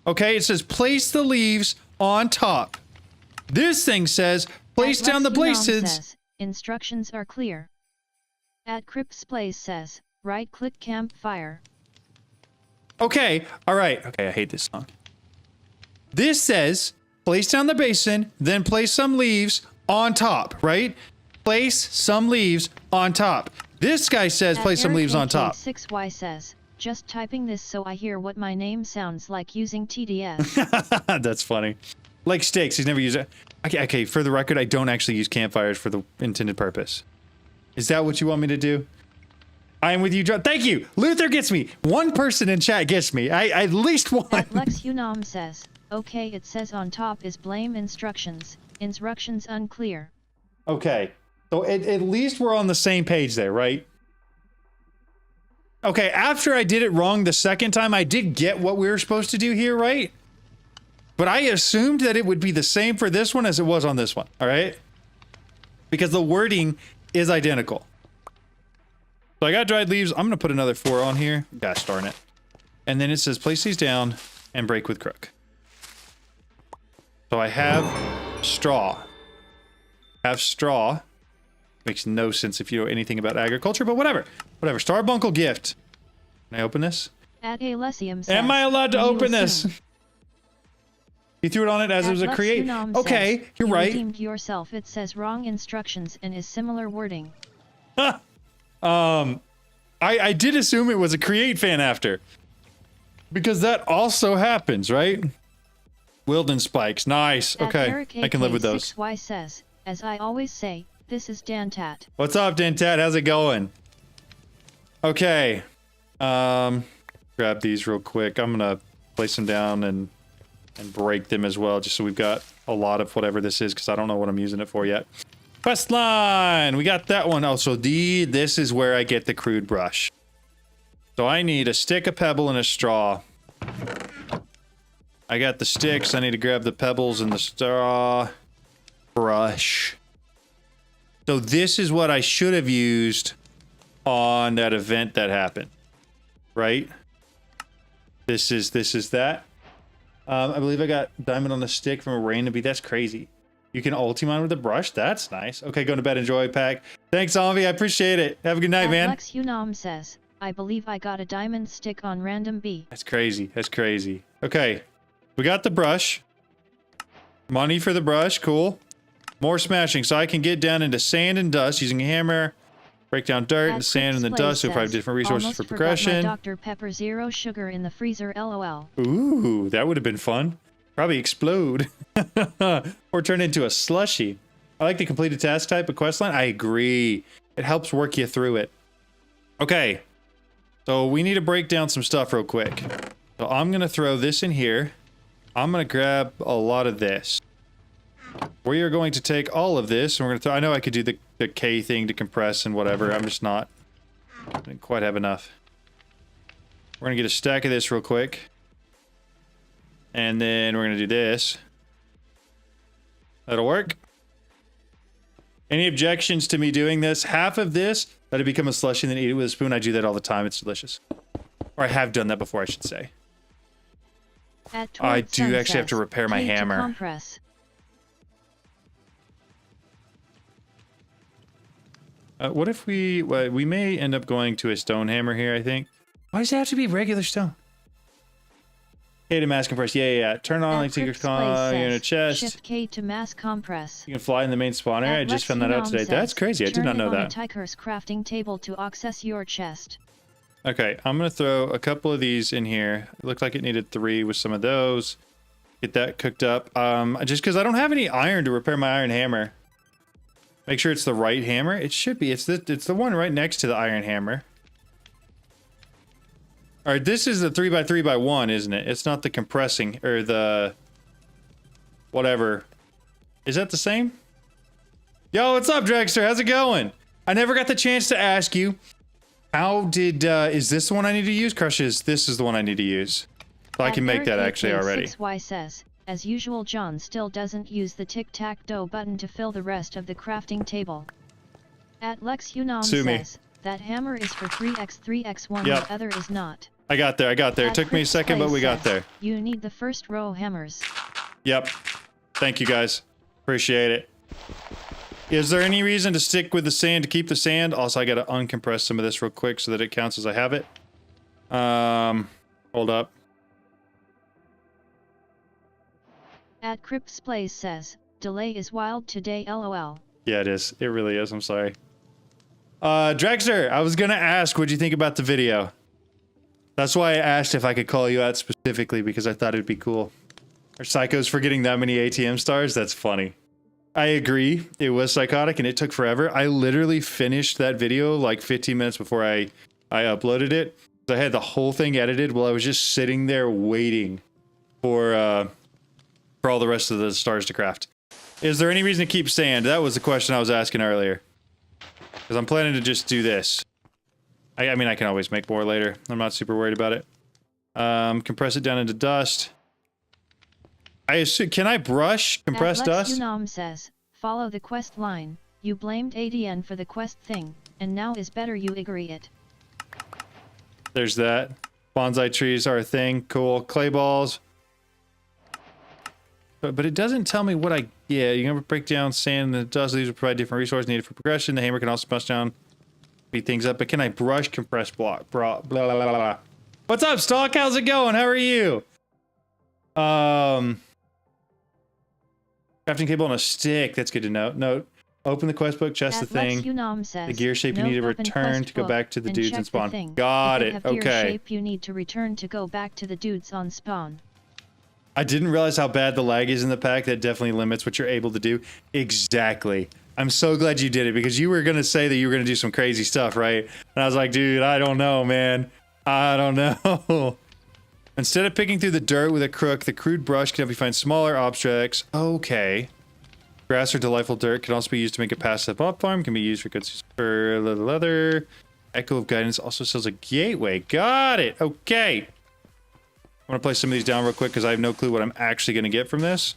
Okay, it says place the leaves on top. This thing says place down the places. Says, instructions are clear. At Crypt's Place says, right-click campfire. Okay, all right. Okay, I hate this song. This says place down the basin, then place some leaves on top, right? Place some leaves on top. This guy says place some leaves on top. 6Y says, just typing this so I hear what my name sounds like using TDS. That's funny. Like sticks, he's never used it. Okay, for the record, I don't actually use campfires for the intended purpose. Is that what you want me to do? I am with you, John. Thank you. Luther gets me. One person in chat gets me. At least one. At Lex Unam says, okay, it says on top is blame instructions. Instructions unclear. Okay. So at least we're on the same page there, right? Okay, after I did it wrong the second time, I did get what we were supposed to do here, right? But I assumed that it would be the same for this one as it was on this one, all right? Because the wording is identical. So I got dried leaves. I'm going to put another 4 on here. Gosh darn it. And then it says place these down and break with crook. So I have straw. Have straw. makes no sense if you know anything about agriculture, but whatever. Whatever. Starbuncle gift. Can I open this? At Alessium says, Am I allowed to "You open assume." this? You threw it on it as it was a At create. Lexunam Okay, says, you're "You right. redeemed yourself. It says wrong instructions and is similar wording. I did assume it was a create fan after. Because that also happens, right? Wilden spikes. Nice. At Okay. Eric I can live with those. AK6Y says, as I always say, this is Dantat. What's up, Dentat? How's it going? Okay. Grab these real quick. I'm gonna place them down and break them as well, just so we've got a lot of whatever this is, because I don't know what I'm using it for yet. Quest line! We got that one. Oh, so this is where I get the crude brush. So I need a stick, a pebble, and a straw. I got the sticks. I need to grab the pebbles and the straw. Brush. So this is what I should have used on that event that happened. Right? This is that. I believe I got diamond on the stick from a random beat. That's crazy. You can ulti mine with a brush? That's nice. Okay, going to bed. Enjoy, pack. Thanks, Zombie. I appreciate it. Have a good night, At man. Lex Unam says, I believe I got a diamond stick on random B. That's crazy. That's crazy. Okay. We got the brush. Money for the brush. Cool. More smashing. So I can get down into sand and dust using a hammer. Break down dirt and sand and the dust. So 5 different resources for progression. Dr. Pepper zero sugar in the freezer, LOL. Ooh, that would have been fun. Probably explode. Or turn into a slushy. I like the completed task type of questline. I agree. It helps work you through it. Okay. So we need to break down some stuff real quick. So I'm going to throw this in here. I'm going to grab a lot of this. We are going to take all of this and we're going to throw... I know I could do the K thing to compress and whatever. I'm just not... I didn't quite have enough. We're going to get a stack of this real quick. And then we're going to do this. That'll work. Any objections to me doing this? Half of this, let it become a slushie and then eat it with a spoon. I do that all the time. It's delicious. Or I have done that before, I should say. I do actually have to repair my hammer. Compress. What if we may end up going to a stone hammer here, I think. Why does it have to be regular stone? K to mass compress. Yeah. Turn on like secret con in a chest. Shift K to mass compress. You can fly in the main spawner. I just found that out today. That's crazy. I did not know that. Tiger's crafting table to access your chest. Okay, I'm gonna throw a couple of these in here. It looked like it needed 3 with some of those. Get that cooked up. Just because I don't have any iron to repair my iron hammer. Make sure it's the right hammer. It should be. It's the one right next to the iron hammer. All right, this is the 3x3x1, isn't it? It's not the compressing or the whatever. Is that the same? Yo, what's up, Dragster? How's it going? I never got the chance to ask you. How did is this the one I need to use? Crushes, this is the one I need to use. So I can make that actually already. 6Y says, as usual, John still doesn't use the tic-tac-toe button to fill the rest of the crafting table. At Lex Unam says, that hammer is for 3x3x1, the other is not. I got there. It took me a second, but we got there. You need the first row hammers. Yep. Thank you, guys. Appreciate it. Is there any reason to stick with the sand to keep the sand? Also, I gotta uncompress some of this real quick so that it counts as I have it. Hold up. At Crips Plays says, delay is wild today, LOL. Yeah, it is. It really is. I'm sorry. Dragster, I was gonna ask, what'd you think about the video? That's why I asked if I could call you out specifically, because I thought it'd be cool. Are psychos for getting that many ATM stars? That's funny. I agree. It was psychotic and it took forever. I literally finished that video like 15 minutes before I uploaded it. I had the whole thing edited while I was just sitting there waiting for all the rest of the stars to craft. Is there any reason to keep sand? That was the question I was asking earlier. Because I'm planning to just do this. I mean, I can always make more later. I'm not super worried about it. Compress it down into dust. I assume, can I brush compressed dust? Unam says, follow the quest line. You blamed ADN for the quest thing, and now is better you agree it. There's that. Bonsai trees are a thing. Cool. Clay balls. But it doesn't tell me what I get. You can break down sand and dust. These will provide different resources needed for progression. The hammer can also bust down, beat things up. But can I brush compressed block? Blah, blah, blah, blah, blah. What's up, Stalk? How's it going? How are you? Crafting cable on a stick. That's good to know. Note. Open the quest book, chest the thing. The gear shape you need to return to go back to the dudes and spawn. Got it. Okay. Gear shape you need to return to go back to the dudes on spawn. I didn't realize how bad the lag is in the pack. That definitely limits what you're able to do. Exactly. I'm so glad you did it because you were going to say that you were going to do some crazy stuff, right? And I was like, dude, I don't know, man. I don't know. Instead of picking through the dirt with a crook, the crude brush can help you find smaller objects. Okay. Grass or delightful dirt can also be used to make a passive up farm. Can be used for goods for leather. Echo of Guidance also sells a gateway. Got it. Okay. I want to place some of these down real quick because I have no clue what I'm actually going to get from this.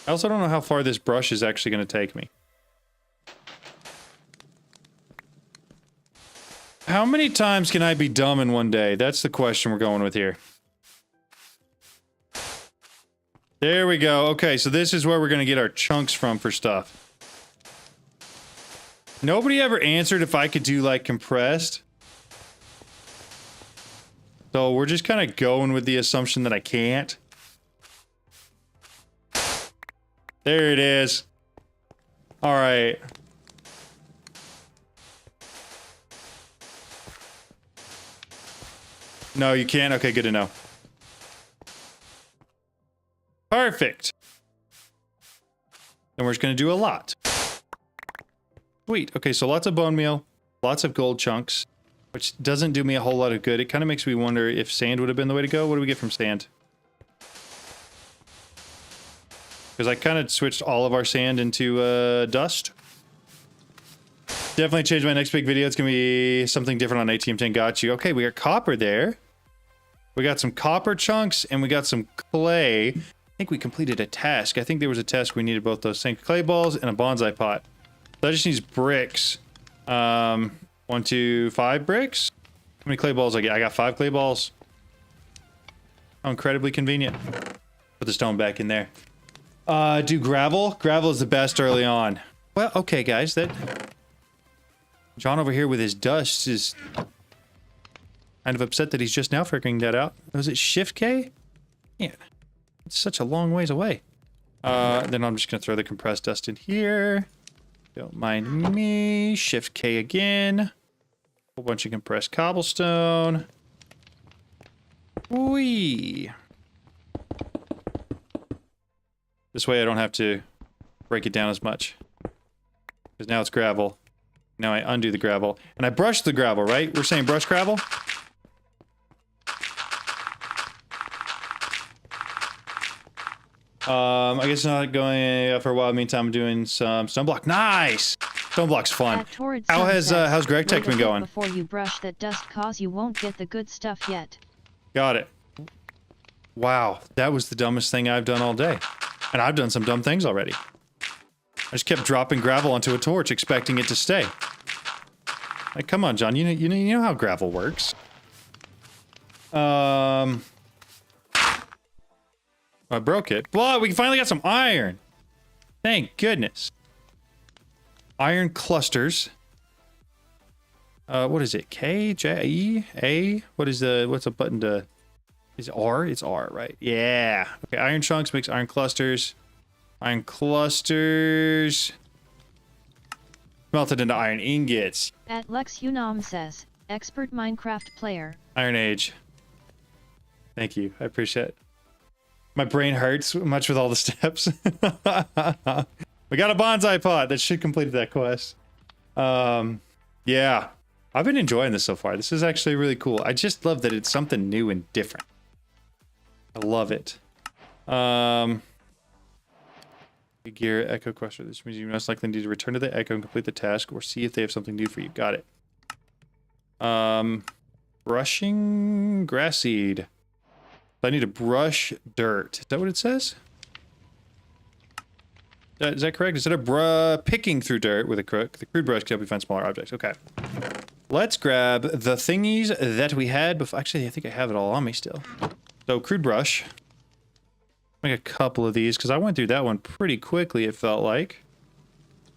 I also don't know how far this brush is actually going to take me. How many times can I be dumb in one day? That's the question we're going with here. There we go. Okay, so this is where we're going to get our chunks from for stuff. Nobody ever answered if I could do, like, compressed. So we're just kind of going with the assumption that I can't. There it is. All right. No, you can't? Okay, good to know. Perfect. And we're just going to do a lot. Sweet. Okay, so lots of bone meal, lots of gold chunks. Which doesn't do me a whole lot of good. It kind of makes me wonder if sand would have been the way to go. What do we get from sand? Because I kind of switched all of our sand into dust. Definitely change my next big video. It's going to be something different on ATM10. Got you. Okay, we got copper there. We got some copper chunks and we got some clay. I think we completed a task. I think there was a task we needed both those same clay balls and a bonsai pot. So that just needs bricks. 1, 2, 5 bricks? How many clay balls I get? I got 5 clay balls. How incredibly convenient. Put the stone back in there. Do gravel? Gravel is the best early on. Well, okay, guys. That John over here with his dust is kind of upset that he's just now figuring that out. Was it Shift K? Yeah. It's such a long ways away. Then I'm just going to throw the compressed dust in here. Don't mind me. Shift K again. Whole bunch of compressed cobblestone. Whee! This way I don't have to break it down as much. Because now it's gravel. Now I undo the gravel. And I brush the gravel, right? We're saying brush gravel? I guess not going for a while. Meantime, I'm doing some StoneBlock. Nice! StoneBlock's fun. How's Greg Tech been going? Before you brush that dust, cause you won't get the good stuff yet. Got it. Wow, that was the dumbest thing I've done all day. And I've done some dumb things already. I just kept dropping gravel onto a torch, expecting it to stay. Like, come on, John. You know how gravel works. I broke it. But we finally got some iron. Thank goodness. Iron clusters. What is it? K, J, E, A? What's a button to... Is it R? It's R, right? Yeah. Okay, iron chunks makes iron clusters. Iron clusters. Melted into iron ingots. At Lex Unam says, expert Minecraft player. Iron Age. Thank you. I appreciate it. My brain hurts much with all the steps. We got a bonsai pot. That should complete that quest. Yeah. I've been enjoying this so far. This is actually really cool. I just love that it's something new and different. I love it. Gear Echo Cluster. This means you most likely need to return to the Echo and complete the task or see if they have something new for you. Got it. Brushing grass seed. I need to brush dirt. Is that what it says? Is that correct? Instead of picking through dirt with a crook, the crude brush can help you find smaller objects. Okay. Let's grab the thingies that we had before. Actually, I think I have it all on me still. So, crude brush. Make a couple of these because I went through that one pretty quickly, it felt like.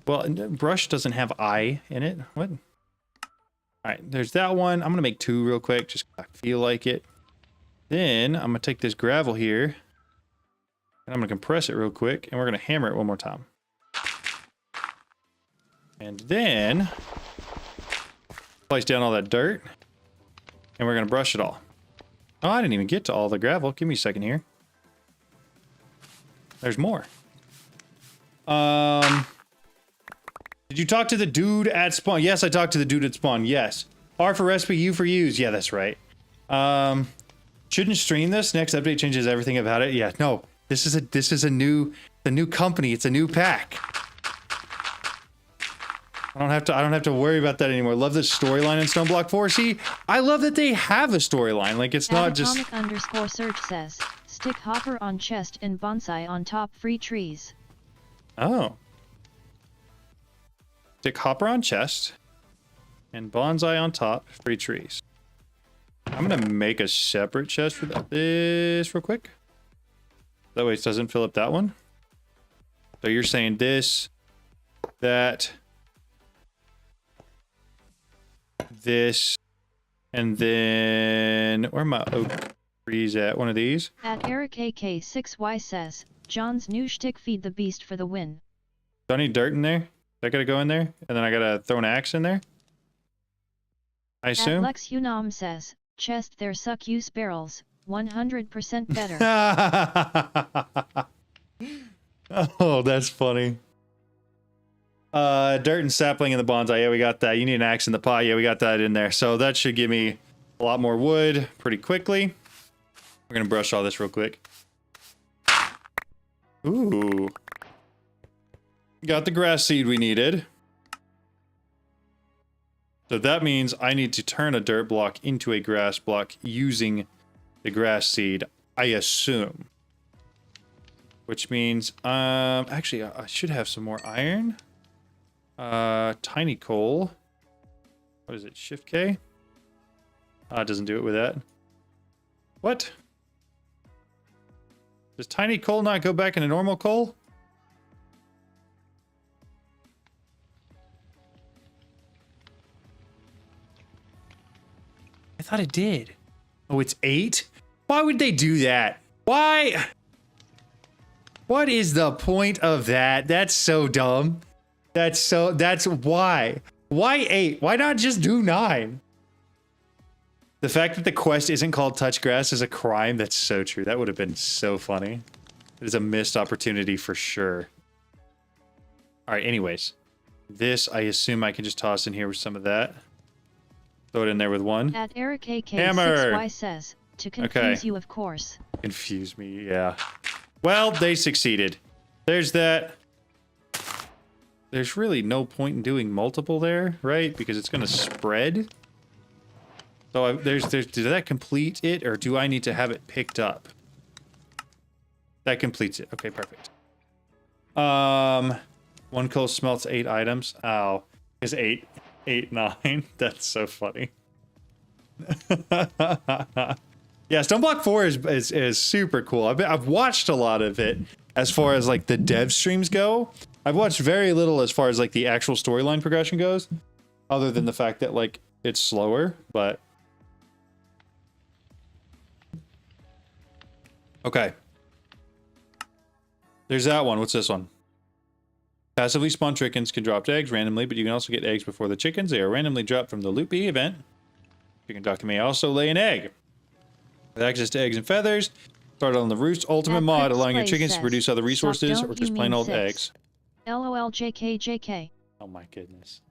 Well, brush doesn't have I in it. What? All right, there's that one. I'm going to make 2 real quick, just I feel like it. Then I'm going to take this gravel here, and I'm going to compress it real quick, and we're going to hammer it one more time. And then place down all that dirt, and we're going to brush it all. Oh, I didn't even get to all the gravel. Give me a second here. There's more. Did you talk to the dude at spawn? Yes, I talked to the dude at spawn. Yes. R for recipe, U for use. Yeah, that's right. Shouldn't stream this. Next update changes everything about it. Yeah, no. This is a new company. It's a new pack. I don't have to worry about that anymore. Love the storyline in StoneBlock 4. See, I love that they have a storyline. Like it's not just @atomic_search says, stick hopper on chest and bonsai on top, free trees. Oh. Stick hopper on chest and bonsai on top, free trees. I'm gonna make a separate chest for this real quick. That way it doesn't fill up that one. So you're saying this, that, this, and then where are my oak trees at? One of these. @EricAK6Y says, John's new shtick, feed the beast for the win. Do I need dirt in there? I gotta go in there, and then I gotta throw an axe in there. I assume. @LexUnam says, chest there suck use barrels, 100% better. Oh, that's funny. Dirt and sapling in the bonsai. Yeah, we got that. You need an axe in the pot. Yeah, we got that in there. So that should give me a lot more wood pretty quickly. We're gonna brush all this real quick. Ooh. Got the grass seed we needed. So that means I need to turn a dirt block into a grass block using the grass seed, I assume. Which means, actually, I should have some more iron. Tiny coal. What is it? Shift K? It doesn't do it with that. What? Does tiny coal not go back into normal coal? I thought it did. Oh, it's 8? Why would they do that? Why? What is the point of that? That's so dumb. That's why. Why 8? Why not just do 9? The fact that the quest isn't called Touch Grass is a crime. That's so true. That would have been so funny. It is a missed opportunity for sure. All right, anyways. This, I assume I can just toss in here with some of that. Throw it in there with one. @EricAK6Y says, to confuse you, of course. Confuse me, yeah. Well, they succeeded. There's that. There's really no point in doing multiple there, right? Because it's going to spread. So did that complete it, or do I need to have it picked up? That completes it. Okay, perfect. 1 coal smelts 8 items. Oh, is 8, 9. That's so funny. Yeah, StoneBlock 4 is super cool. I've watched a lot of it as far as like the dev streams go. I've watched very little as far as like the actual storyline progression goes, other than the fact that like it's slower, but okay. There's that one. What's this one? Passively spawned chickens can drop eggs randomly, but you can also get eggs before the chickens. They are randomly dropped from the loopy event. Chicken doctor may also lay an egg. With access to eggs and feathers, started on the Roost Ultimate mod, allowing your chickens to produce other resources or just plain old eggs. LOL JK. Oh my goodness.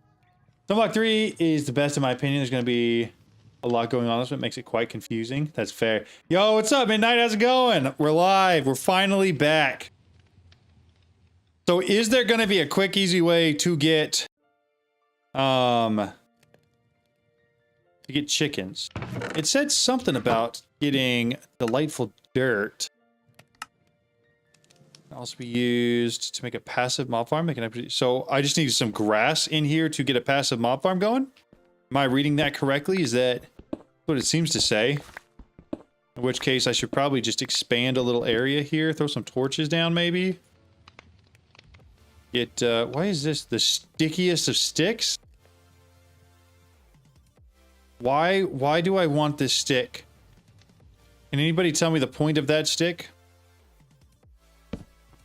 StoneBlock 3 is the best in my opinion. There's going to be a lot going on. That's what makes it quite confusing. That's fair. Yo, what's up, Midnight? How's it going? We're live. We're finally back. So is there going to be a quick, easy way to get chickens? It said something about getting delightful dirt. Can also be used to make a passive mob farm. So I just need some grass in here to get a passive mob farm going? Am I reading that correctly? Is that what it seems to say? In which case I should probably just expand a little area here. Throw some torches down maybe. Get, why is this the stickiest of sticks? Why do I want this stick? Can anybody tell me the point of that stick?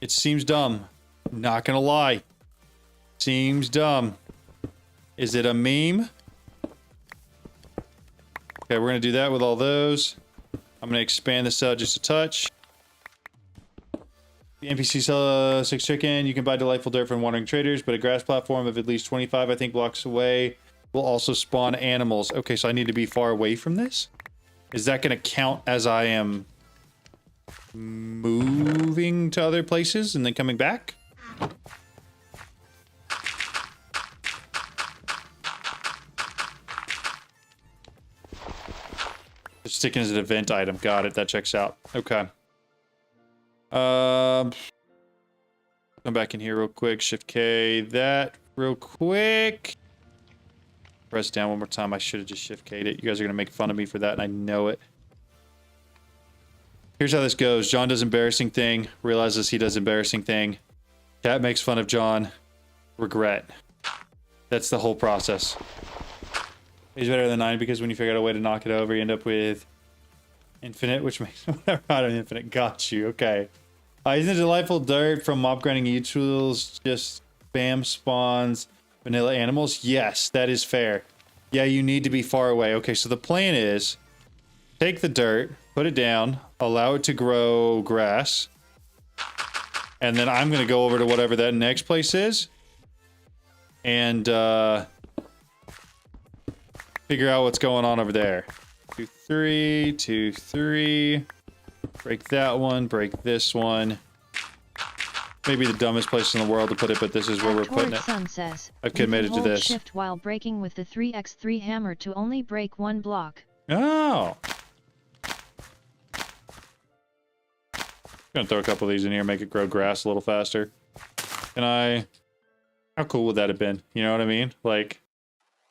It seems dumb. Not gonna lie. Seems dumb. Is it a meme? Okay, we're gonna do that with all those. I'm gonna expand this out just a touch. The NPC sell 6 chicken. You can buy delightful dirt from wandering traders, but a grass platform of at least 25, I think, blocks away will also spawn animals. Okay, so I need to be far away from this? Is that gonna count as I am moving to other places and then coming back? It's sticking as an event item. Got it. That checks out. Okay. Come back in here real quick. Shift K. That real quick. Press down one more time. I should have just Shift K'd it. You guys are gonna make fun of me for that, and I know it. Here's how this goes. John does embarrassing thing. Realizes he does embarrassing thing. Chat makes fun of John. Regret. That's the whole process. He's better than 9 because when you figure out a way to knock it over, you end up with infinite, which makes whatever out of infinite. Got you. Okay. Isn't it delightful dirt from mob grinding utils just spam spawns vanilla animals? Yes, that is fair. Yeah, you need to be far away. Okay, so the plan is take the dirt, put it down, allow it to grow grass, and then I'm going to go over to whatever that next place is and figure out what's going on over there. 2, 3, 2, 3. Break that one, break this one. Maybe the dumbest place in the world to put it, but this is where we're putting it. Sun says, I've committed to this. Shift while breaking with the 3x3 hammer to only break 1 block. Oh. Gonna throw a couple of these in here, make it grow grass a little faster. Can I... How cool would that have been? You know what I mean? Like...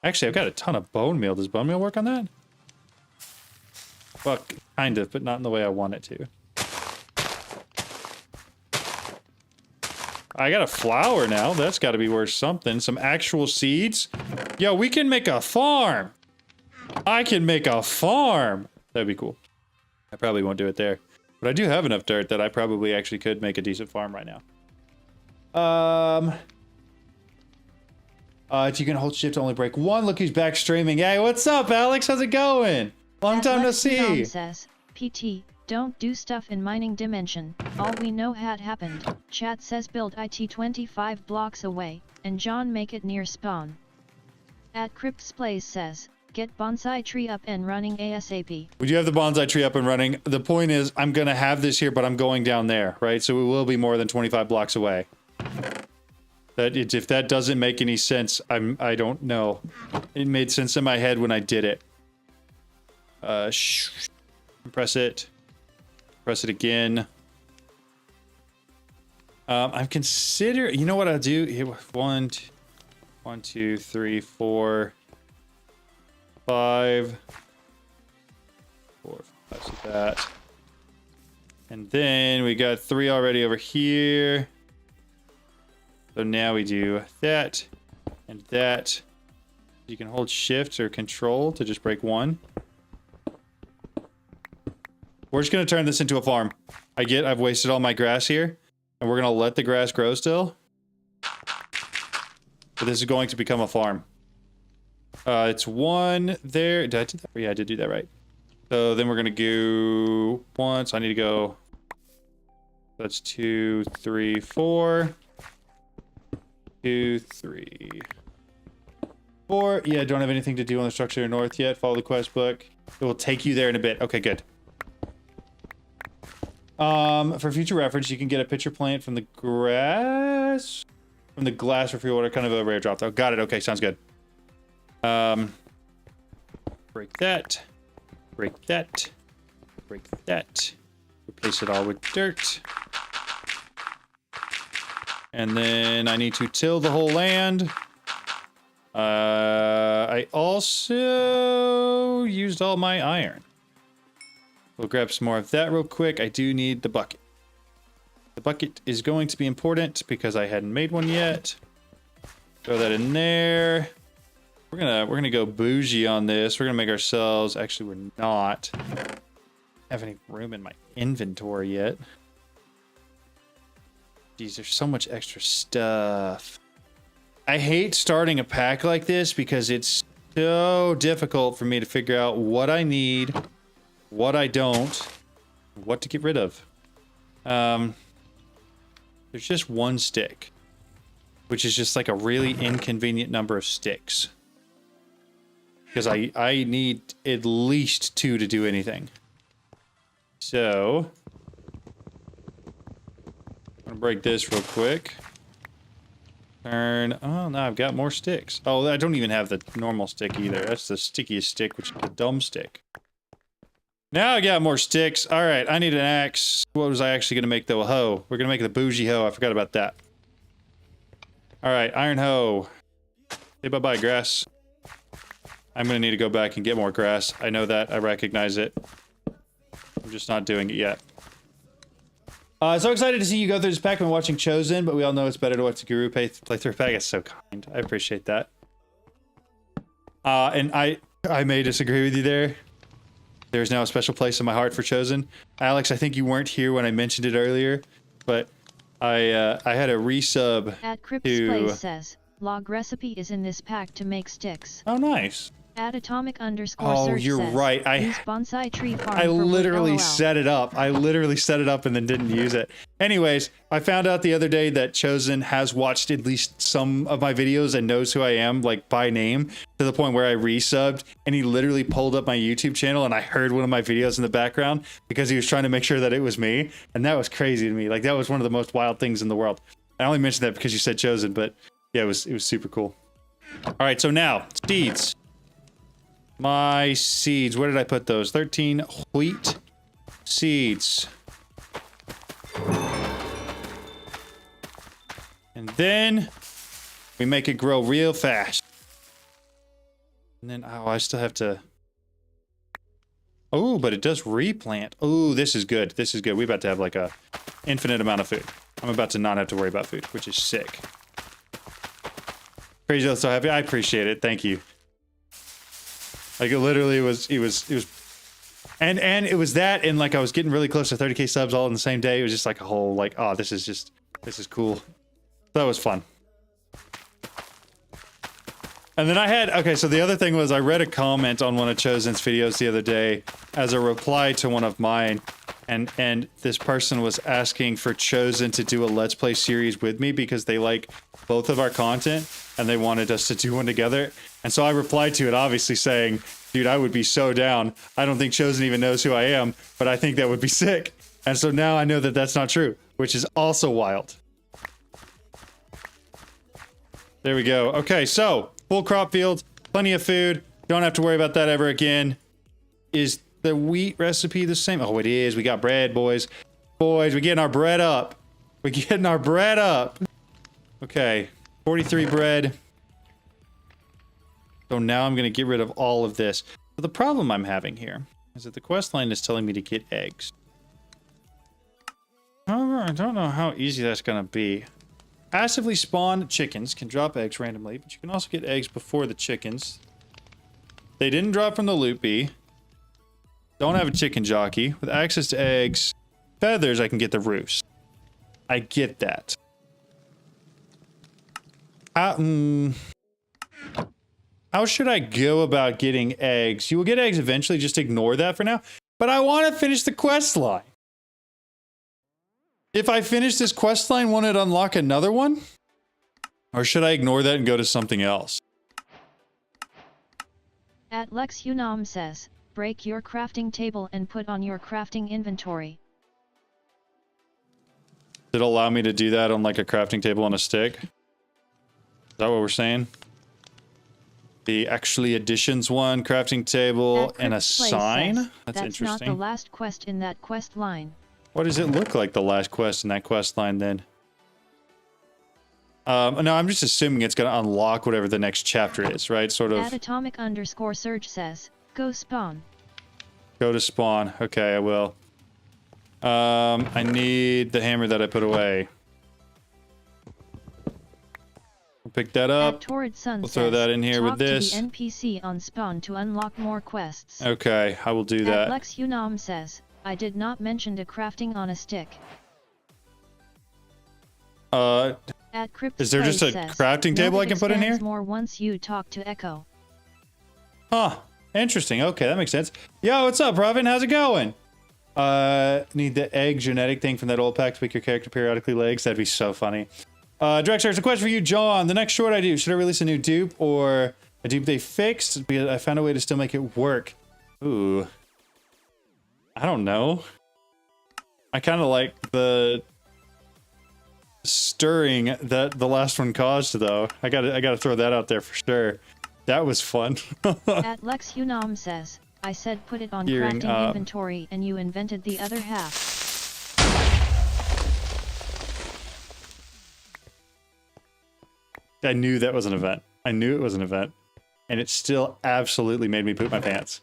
Actually, I've got a ton of bone meal. Does bone meal work on that? Well, kind of, but not in the way I want it to. I got a flower now. That's got to be worth something. Some actual seeds. Yo, we can make a farm. I can make a farm. That'd be cool. I probably won't do it there. But I do have enough dirt that I probably actually could make a decent farm right now. If you can hold shift to only break 1, look who's back streaming. Hey, what's up, Alex? How's it going? Long time no see. Says, PT, don't do stuff in mining dimension. All we know had happened. Chat says build IT 25 blocks away, and John make it near spawn. At Cryptsplays says, get bonsai tree up and running ASAP. We do have the bonsai tree up and running. The point is, I'm gonna have this here, but I'm going down there, right? So it will be more than 25 blocks away. If that doesn't make any sense, I don't know. It made sense in my head when I did it. Press it. Press it again. I'm considering. You know what I'll do? Here, 1, 2, 3, 4, 5. 4, 5, so that. And then we got 3 already over here. So now we do that and that. You can hold shift or control to just break 1. We're just going to turn this into a farm. I've wasted all my grass here, and we're going to let the grass grow still. But this is going to become a farm. It's 1 there. Did I do that? Yeah, I did do that right. So then we're going to go 1. So I need to go. That's 2, 3, 4. 2, 3, 4. Yeah, don't have anything to do on the structure north yet. Follow the quest book. It will take you there in a bit. Okay, good. For future reference, you can get a pitcher plant from the grass, from the glass refuel water, kind of a rare drop though. Got it. Okay, sounds good. Break that. Break that. Break that. Replace it all with dirt. And then I need to till the whole land. I also used all my iron. We'll grab some more of that real quick. I do need the bucket. The bucket is going to be important because I hadn't made one yet. Throw that in there. We're gonna go bougie on this. We're gonna make ourselves. Actually, we're not have any room in my inventory yet. Geez, there's so much extra stuff. I hate starting a pack like this because it's so difficult for me to figure out what I need, what I don't, what to get rid of. There's just one stick, which is just like a really inconvenient number of sticks. Because I need at least 2 to do anything. So, I'm gonna break this real quick. Turn. Oh, no, I've got more sticks. Oh, I don't even have the normal stick either. That's the stickiest stick, which is the dumb stick. Now I got more sticks. All right, I need an axe. What was I actually going to make, though? A hoe. We're going to make the bougie hoe. I forgot about that. All right, iron hoe. Say bye-bye, grass. I'm going to need to go back and get more grass. I know that. I recognize it. I'm just not doing it yet. So excited to see you go through this pack. I've been watching Chosen, but we all know it's better to watch the Guru play through a pack. It's so kind. I appreciate that. And I may disagree with you there. There's now a special place in my heart for Chosen. Alex, I think you weren't here when I mentioned it earlier, but I had a resub At Crips Plays says, log recipe is in this pack to make sticks. Oh, nice. At atomic_search Oh, you're says, right. use bonsai tree farm I for wood, literally LOL. set it up. I literally set it up and then didn't use it. Anyways, I found out the other day that Chosen has watched at least some of my videos and knows who I am, like by name, to the point where I resubbed, and he literally pulled up my YouTube channel and I heard one of my videos in the background because he was trying to make sure that it was me, and that was crazy to me. Like, that was one of the most wild things in the world. I only mentioned that because you said Chosen, but yeah, it was super cool. All right, so now, seeds. My seeds, where did I put those? 13 wheat seeds. And then we make it grow real fast. And then, oh, I still have to... Oh, but it does replant. Oh, this is good. This is good. We're about to have like a infinite amount of food. I'm about to not have to worry about food, which is sick. Crazy, I'm so happy. I appreciate it. Thank you. Like, it literally was, it was, and it was that, and like I was getting really close to 30k subs all in the same day. It was just like a whole, like, oh, this is cool. That was fun. And then I had, okay, so the other thing was I read a comment on one of Chosen's videos the other day as a reply to one of mine, and this person was asking for Chosen to do a Let's Play series with me because they like both of our content and they wanted us to do one together. And so I replied to it, obviously saying, dude, I would be so down. I don't think Chosen even knows who I am, but I think that would be sick. And so now I know that that's not true, which is also wild. There we go. Okay, so full crop field, plenty of food. Don't have to worry about that ever again. Is the wheat recipe the same? Oh, it is. We got bread, boys. Boys, we're getting our bread up. We're getting our bread up. Okay, 43 bread. So now I'm going to get rid of all of this. But the problem I'm having here is that the quest line is telling me to get eggs. However, I don't know how easy that's going to be. Passively spawned chickens can drop eggs randomly, but you can also get eggs before the chickens. They didn't drop from the loot bee. Don't have a chicken jockey. With access to eggs, feathers, I can get the roost. I get that. How should I go about getting eggs? You will get eggs eventually, just ignore that for now. But I want to finish the quest line. If I finish this quest line, won't it unlock another one? Or should I ignore that and go to something else? At Lex Unam says, break your crafting table and put on your crafting inventory. Did it allow me to do that on like a crafting table on a stick? Is that what we're saying? The actually additions one, crafting table, and a sign? Says, That's interesting. That's not the last quest in that quest line. What does it look like, the last quest in that quest line, then? No, I'm just assuming it's going to unlock whatever the next chapter is, right? Sort of. At atomic_surge says, go spawn. Go to spawn. Okay, I will. I need the hammer that I put away. We'll pick that up. We'll throw that in here with this. Talk to the NPC on spawn to unlock more quests. Okay, I will do that. Lex Unam says, I did not mention the crafting on a stick. Is there just a crafting table I can put in here? More once you talk to Echo. Huh. Interesting. Okay, that makes sense. Yo, what's up, Robin? How's it going? Need the egg genetic thing from that old pack to make your character periodically legs. That'd be so funny. Drexler, it's a question for you, John. The next short I do, should I release a new dupe or a dupe they fixed? Because I found a way to still make it work. Ooh. I don't know. I kind of like the stirring that the last one caused, though. I gotta throw that out there for sure. That was fun. At Lex Unam says, I said put it on crafting inventory and you invented the other half. I knew that was an event. I knew it was an event. And it still absolutely made me poop my pants.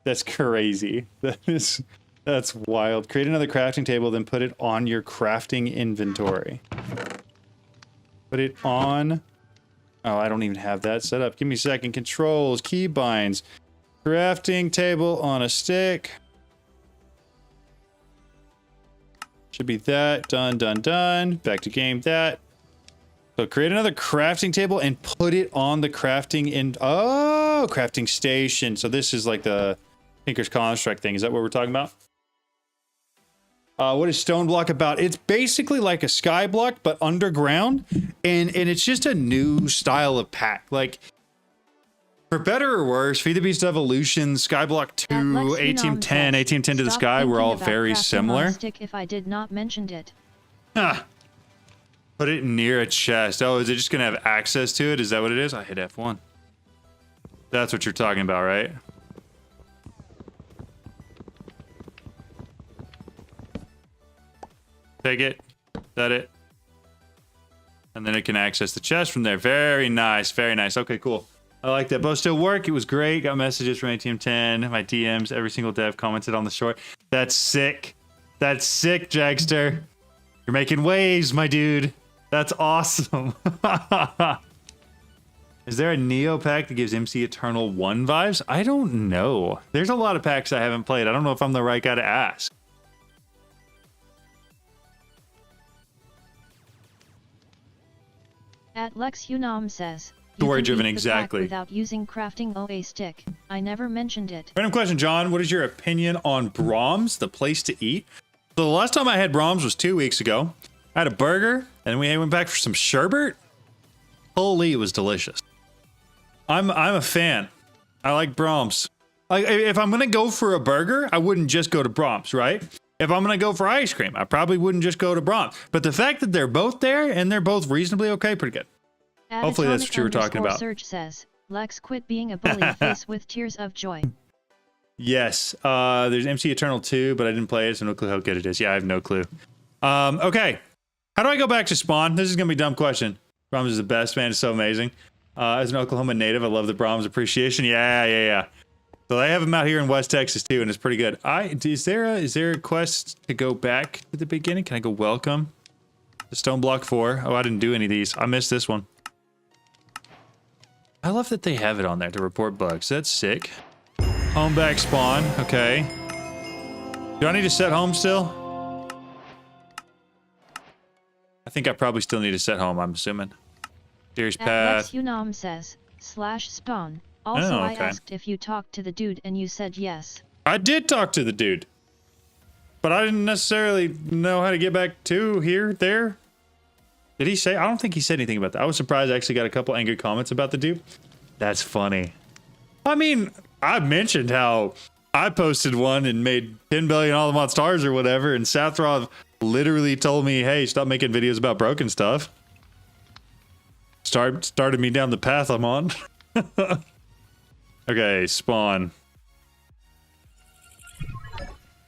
That's crazy. That's wild. Create another crafting table, then put it on your crafting inventory. Put it on... Oh, I don't even have that set up. Give me a second. Controls, keybinds, crafting table on a stick. Should be that. Done, done, done. Back to game that. So create another crafting table and put it on the crafting in... Oh, crafting station. So this is like the Tinker's Construct thing. Is that what we're talking about? What is StoneBlock about? It's basically like a Skyblock, but underground, and it's just a new style of pack. Like, for better or worse, Feed the Beast Evolution, Skyblock 2, ATM 10, ATM 10 to the Sky were all very similar. If I did not mention it. Huh. Put it near a chest. Oh, is it just gonna have access to it? Is that what it is? I hit F1. That's what you're talking about, right? Take it, set it, and then it can access the chest from there. Very nice, very nice. Okay, cool. I like that. Both still work. It was great. Got messages from ATM 10, my DMs. Every single dev commented on the short. That's sick. That's sick, Jagster. You're making waves, my dude. That's awesome. Is there a Neo pack that gives MC Eternal 1 vibes? I don't know. There's a lot of packs I haven't played. I don't know if I'm the right guy to ask. At Lex Unam says, Story driven, exactly. Without using crafting OA stick. I never mentioned it. Random question, John. What is your opinion on Brahms, the place to eat? So the last time I had Brahms was 2 weeks ago. I had a burger, and we went back for some sherbet. Holy, it was delicious. I'm a fan. I like Brahms. If I'm gonna go for a burger, I wouldn't just go to Brahms, right? If I'm gonna go for ice cream, I probably wouldn't just go to Brahms. But the fact that they're both there and they're both reasonably okay, pretty good. Hopefully that's what you were talking about. Surge says, Lex quit being a bully face with tears of joy. Yes, there's MC Eternal 2, but I didn't play it, so no clue how good it is. Yeah, I have no clue. Okay, how do I go back to spawn? This is gonna be a dumb question. Brahms is the best, man. It's so amazing. As an Oklahoma native, I love the Brahms appreciation. Yeah. So they have them out here in West Texas too, and it's pretty good. Is there a quest to go back to the beginning? Can I go welcome to StoneBlock 4? Oh, I didn't do any of these. I missed this one. I love that they have it on there to report bugs. That's sick. Home back spawn. Okay. Do I need to set home still? I think I probably still need to set home, I'm assuming. Series path. Lex Unam says, /spawn. Also, I asked if you talked to the dude and you said yes. I did talk to the dude. But I didn't necessarily know how to get back to there. Did he say? I don't think he said anything about that. I was surprised I actually got a couple angry comments about the dude. That's funny. I mean, I mentioned how I posted one and made 10 billion all the mod stars or whatever, and Sathrov literally told me, hey, stop making videos about broken stuff. Started me down the path I'm on. Okay, spawn.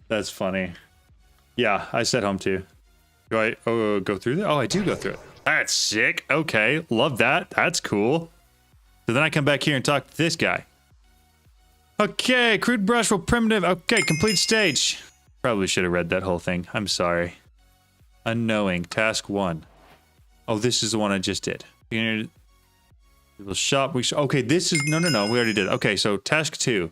That's funny. Yeah, I set home too. Do I go through there? Oh, I do go through it. That's sick. Okay, love that. That's cool. So then I come back here and talk to this guy. Okay, crude brush will primitive. Okay, complete stage. Probably should have read that whole thing. I'm sorry. Unknowing. Task 1. Oh, this is the one I just did. Little shop. Okay, this is... No. We already did. Okay, so task 2.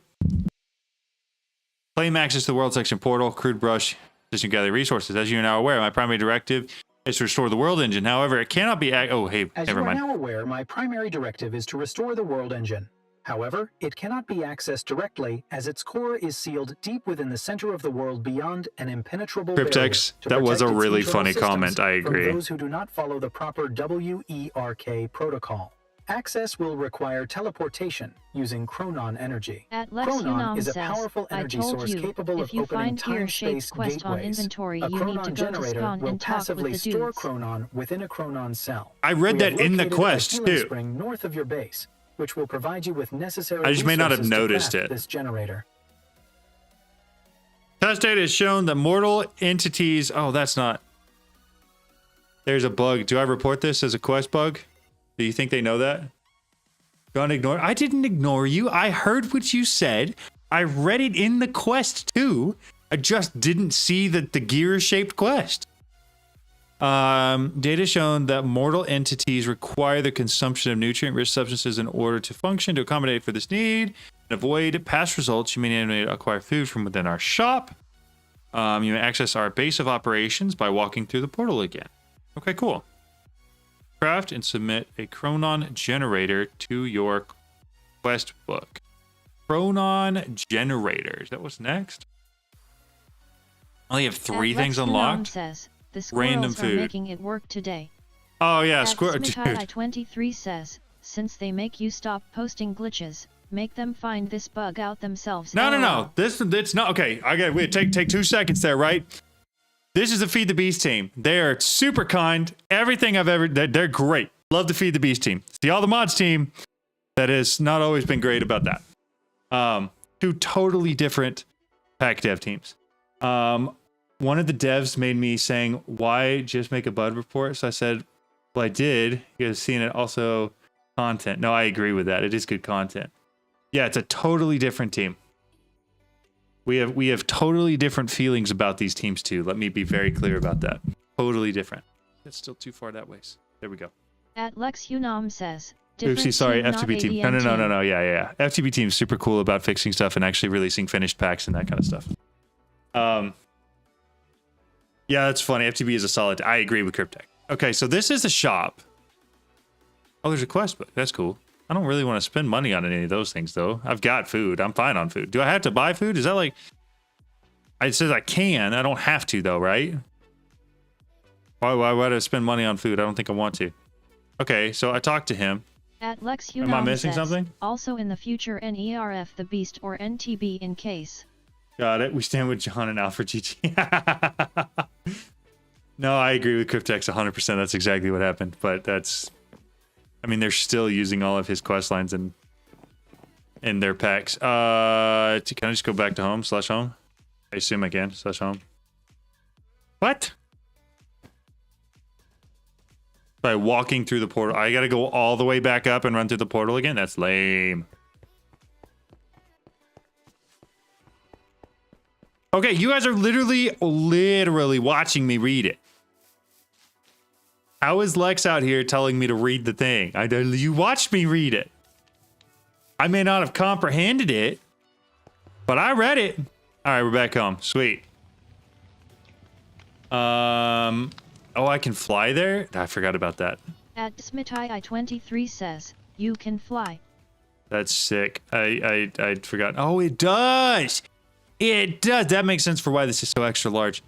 Claim access to the world section portal. Crude brush. Position gather resources. As you are now aware, my primary directive is to restore the world engine. However, it cannot be... Oh, hey, As never you are mind. now aware, my primary directive is to restore the world engine. However, it cannot be accessed directly as its core is sealed deep within the center of the world beyond an impenetrable barrier. Cryptex, to that was a protect its really internal funny systems comment. I agree. From those who do not follow the proper WERK protocol. Access will require teleportation using chronon energy. At Lex Chronon Unam is a says, powerful I energy told source you, capable if of you opening find gear-shaped time-space quest on gateways. inventory, A you need to chronon go to generator spawn will and talk with passively the store dudes. chronon within a chronon cell. I read We have that in the located a quest, healing too. spring north of your base, which will provide you with necessary I just may not have resources to noticed craft it. this generator. Test data has shown that mortal entities... Oh, that's not... There's a bug. Do I report this as a quest bug? Do you think they know that? Don't ignore... I didn't ignore you. I heard what you said. I read it in the quest too. I just didn't see the gear-shaped quest. Data shown that mortal entities require the consumption of nutrient-rich substances in order to function. To accommodate for this need and avoid past results, you may need to acquire food from within our shop. You may access our base of operations by walking through the portal again. Okay, cool. Craft and submit a chronon generator to your quest book. Chronon generator. Is that what's next? I only have 3 things unlocked. Says, the Random squirrels are food. making it work today. Oh yeah, Squirrel. dude. 23 says, since they make you stop posting glitches, make them find this bug out themselves. No. It's not okay. Take 2 seconds there, right? This is the Feed the Beast team. They are super kind. Everything I've ever... They're great. Love the Feed the Beast team. It's the All the Mods team that has not always been great about that. 2 totally different pack dev teams. One of the devs made me saying, why just make a bug report? So I said, well, I did. You guys seen it also content. No, I agree with that. It is good content. Yeah, it's a totally different team. We have totally different feelings about these teams too. Let me be very clear about that. Totally different. It's still too far that way. There we go. At Lex Unam says, Oopsie, sorry, team, FTB team. No. Yeah. FTB team's super cool about fixing stuff and actually releasing finished packs and that kind of stuff. Yeah, that's funny. FTB is a solid. I agree with Cryptech. Okay, so this is the shop. Oh, there's a quest book. That's cool. I don't really want to spend money on any of those things, though. I've got food. I'm fine on food. Do I have to buy food? Is that like... It says I can. I don't have to, though, right? Why would I spend money on food? I don't think I want to. Okay, so I talked to him. At Lex Unam Am I missing says, something? Also in the future NERF the Beast or NTB in case. Got it. We stand with John and Alfred GG. No, I agree with Cryptex 100%. That's exactly what happened. But that's... I mean, they're still using all of his quest lines in their packs. Can I just go back to home/home? I assume I can. /home. What? By walking through the portal. I gotta go all the way back up and run through the portal again? That's lame. Okay, you guys are literally watching me read it. How is Lex out here telling me to read the thing? You watched me read it. I may not have comprehended it, but I read it. All right, we're back home. Sweet. Oh, I can fly there? I forgot about that. At Smitai23 says, you can fly. That's sick. I forgot. Oh, it does. It does. That makes sense for why this is so extra large.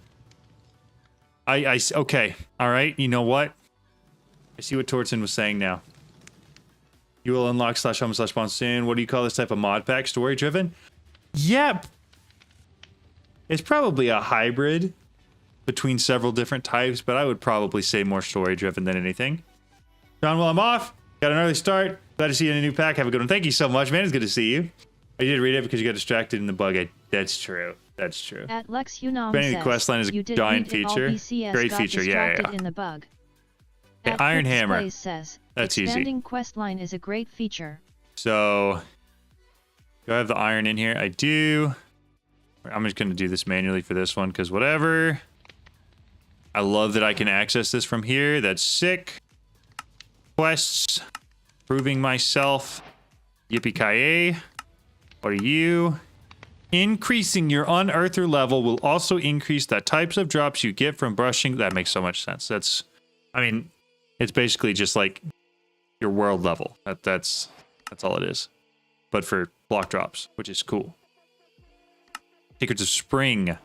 Okay. All right. You know what? I see what Tortzen was saying now. You will unlock /home/spawn soon. What do you call this type of mod pack? Story driven? Yep. It's probably a hybrid between several different types, but I would probably say more story driven than anything. John, well, I'm off. Got an early start. Glad to see you in a new pack. Have a good one. Thank you so much, man. It's good to see you. I did read it because you got distracted in the bug. That's true. That's true. At Lex Unam Spending the says, quest line is a you did giant read it all, feature. BCS Great got feature. Yeah. distracted in the bug. Yeah, At Iron Quick Hammer. Displays says, That's easy. expanding quest line is a great feature. So Do I have the iron in here? I do. I'm just going to do this manually for this one because whatever. I love that I can access this from here. That's sick. Quests. Proving myself. Yippee-ki-yay. What are you? Increasing your unearther level will also increase the types of drops you get from brushing. That makes so much sense. That's, I mean, it's basically just like your world level. That's all it is. But for block drops, which is cool. Secrets of Spring.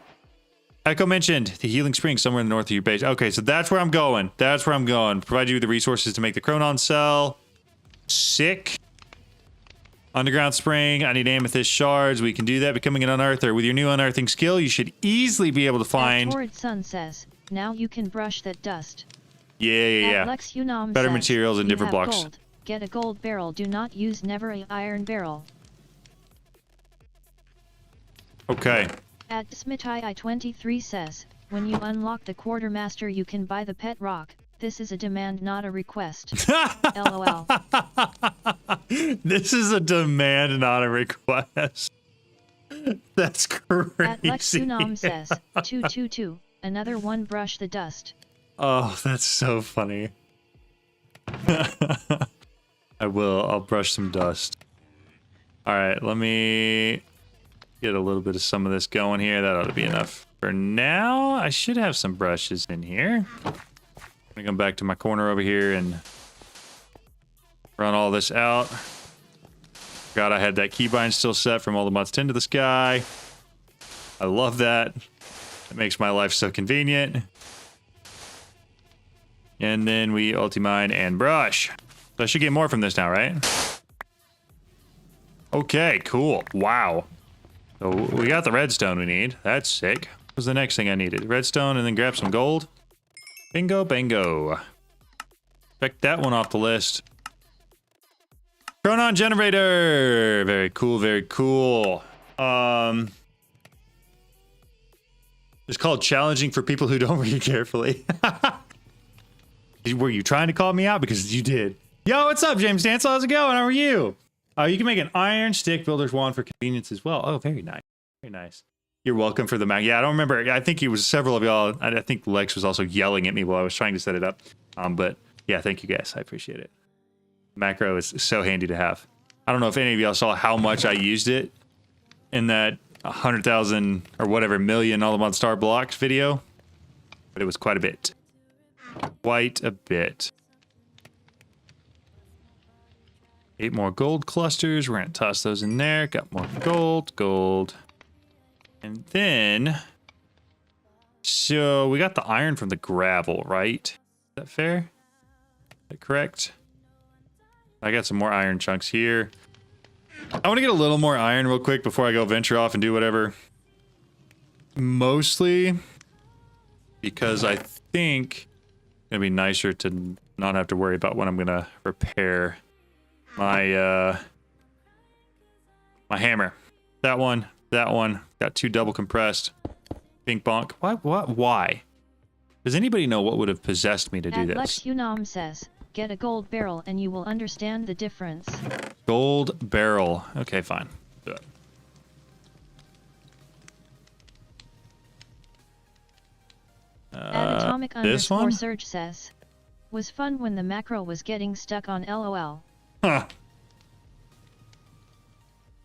Echo mentioned the healing spring somewhere in the north of your base. Okay, so that's where I'm going. That's where I'm going. Provide you with the resources to make the Chronon cell. Sick. Underground spring. I need amethyst shards. We can do that. Becoming an unearther. With your new unearthing skill, you should easily be able to find... Torrid Sun says, now you can brush that dust. Yeah. Lex Unam Better says, materials and you different have blocks. Gold. Get a gold barrel. Do not use never a iron barrel. Okay. At Smitai23 says, when you unlock the Quartermaster you can buy the pet rock. This is a demand, not a request. LOL. This is a demand, not a request. That's crazy. At Lex Unam says, 222, another one brush the dust. Oh, that's so funny. I will. I'll brush some dust. All right, let me get a little bit of some of this going here. That ought to be enough for now. I should have some brushes in here. I'm gonna come back to my corner over here and run all this out. God, I had that keybind still set from all the months 10 to the sky. I love that. It makes my life so convenient. And then we ultimine and brush. So I should get more from this now, right? Okay, cool. Wow. So we got the redstone we need. That's sick. What was the next thing I needed? Redstone and then grab some gold. Bingo, bango. Check that one off the list. Chronon generator. Very cool, very cool. It's called challenging for people who don't read carefully. Were you trying to call me out? Because you did. Yo, what's up, James Dancel? How's it going? How are you? You can make an iron stick builder's wand for convenience as well. Oh, very nice. Very nice. You're welcome for the Mac. Yeah, I don't remember. I think it was several of y'all. I think Lex was also yelling at me while I was trying to set it up. But yeah, thank you guys. I appreciate it. Macro is so handy to have. I don't know if any of y'all saw how much I used it in that 100,000 or whatever million all about star blocks video, but it was quite a bit. Quite a bit. 8 more gold clusters. We're gonna toss those in there. Got more gold. And then, so we got the iron from the gravel, right? Is that fair? Is that correct? I got some more iron chunks here. I want to get a little more iron real quick before I go venture off and do whatever. Mostly because I think it's gonna be nicer to not have to worry about when I'm gonna repair my my hammer. That one. Got 2 double compressed. Pink bonk. Why? Does anybody know what would have possessed me to do this? Lex Unam says, get a gold barrel and you will understand the difference. Gold barrel. Okay, fine. Do it. At Atomic this one? Surge says, was fun when the macro was getting stuck on LOL. Huh.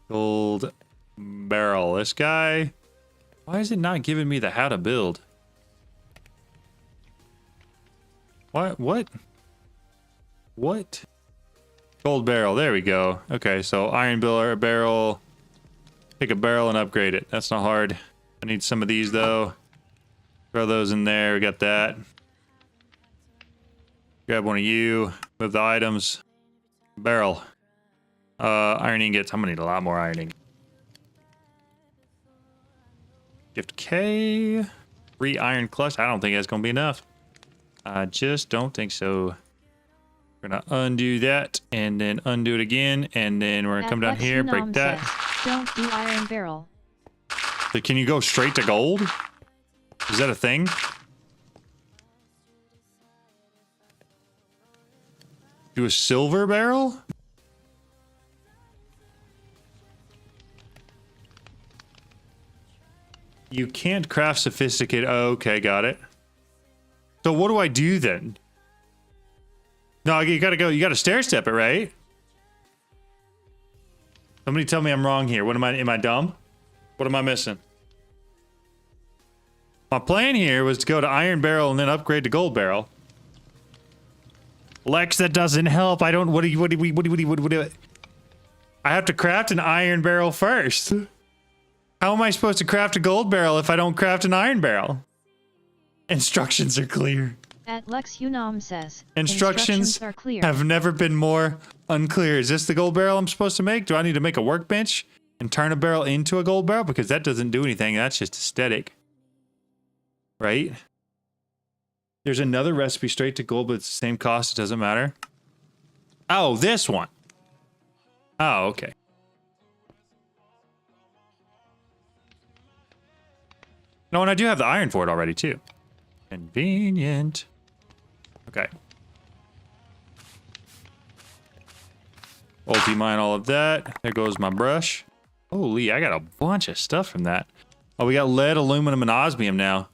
Gold barrel. This guy. Why is it not giving me the how to build? What? Gold barrel. There we go. Okay, so iron barrel. Take a barrel and upgrade it. That's not hard. I need some of these though. Throw those in there. We got that. Grab one of you. Move the items. Barrel. Iron ingots. I'm gonna need a lot more iron ingots. Gift K. 3 iron cluster. I don't think that's gonna be enough. I just don't think so. We're gonna undo that and then undo it again, and then we're gonna come down here, break that. Says, don't do iron barrel. So can you go straight to gold? Is that a thing? Do a silver barrel? You can't craft sophisticated. Oh, okay, got it. So what do I do then? No, you gotta go. You gotta stair step it, right? Somebody tell me I'm wrong here. What am I dumb? What am I missing? My plan here was to go to iron barrel and then upgrade to gold barrel. Lex, that doesn't help. I don't. What do you? I have to craft an iron barrel first. How am I supposed to craft a gold barrel if I don't craft an iron barrel? Instructions are clear. At Lex Unam says, Instructions are clear. have never been more unclear. Is this the gold barrel I'm supposed to make? Do I need to make a workbench and turn a barrel into a gold barrel? Because that doesn't do anything. That's just aesthetic. Right? There's another recipe straight to gold, but it's the same cost. It doesn't matter. Oh, this one. Oh, okay. No, and I do have the iron for it already, too. Convenient. Okay. Multi-mine all of that. There goes my brush. Holy, I got a bunch of stuff from that. Oh, we got lead, aluminum, and osmium now.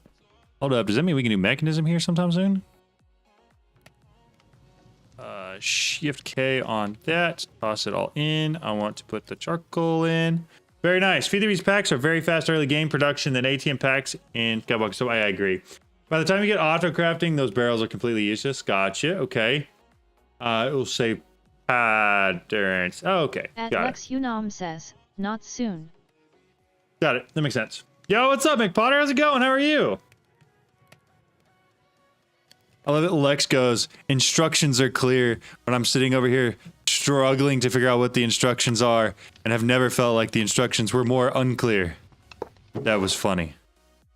Hold up, does that mean we can do mechanism here sometime soon? Shift K on that. Toss it all in. I want to put the charcoal in. Very nice. Feed these packs are very fast early game production than ATM packs in Skybox. So I agree. By the time you get auto crafting, those barrels are completely useless. Gotcha. Okay. It will say patterns. Oh, okay. At Got Lex Unam says, not soon. Got it. That makes sense. Yo, what's up, McPotter? How's it going? How are you? I love it. Lex goes, instructions are clear, but I'm sitting over here struggling to figure out what the instructions are and have never felt like the instructions were more unclear. That was funny.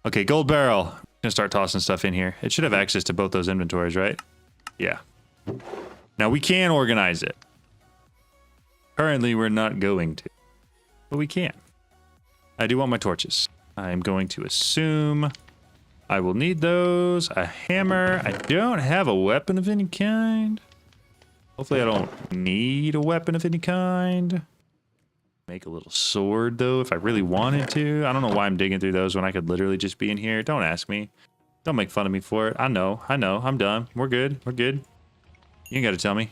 Okay, gold barrel. I'm gonna start tossing stuff in here. It should have access to both those inventories, right? Yeah. Now we can organize it. Currently, we're not going to, but we can. I do want my torches. I'm going to assume I will need those. A hammer. I don't have a weapon of any kind. Hopefully I don't need a weapon of any kind. Make a little sword, though, if I really wanted to. I don't know why I'm digging through those when I could literally just be in here. Don't ask me. Don't make fun of me for it. I know. I'm done. We're good. We're good. You ain't got to tell me.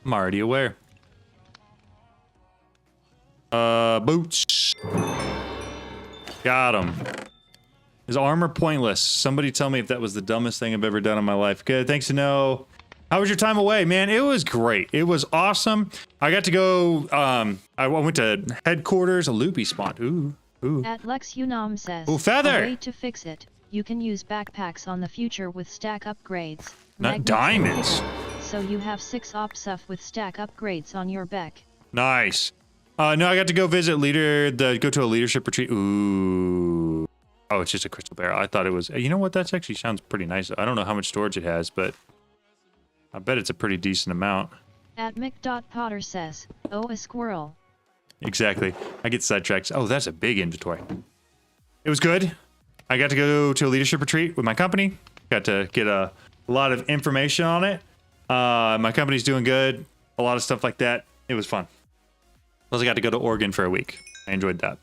I'm already aware. Boots. Got him. Is armor pointless? Somebody tell me if that was the dumbest thing I've ever done in my life. Good, thanks to know. How was your time away, man? It was great. It was awesome. I got to go, I went to headquarters, a loopy spot. Ooh. At Lex Unam says, ooh, feather. A way to fix it. You can use backpacks on the future with stack upgrades. Not diamonds. So you have 6 opsuff with stack upgrades on your back. Nice. No, I got to go visit go to a leadership retreat. Ooh. Oh, it's just a crystal barrel. I thought it was, you know what? That's actually sounds pretty nice. I don't know how much storage it has, but I bet it's a pretty decent amount. At Mick.Potter says, oh, a squirrel. Exactly. I get sidetracked. Oh, that's a big inventory. It was good. I got to go to a leadership retreat with my company. Got to get a lot of information on it. My company's doing good. A lot of stuff like that. It was fun. Plus, I got to go to Oregon for a week. I enjoyed that.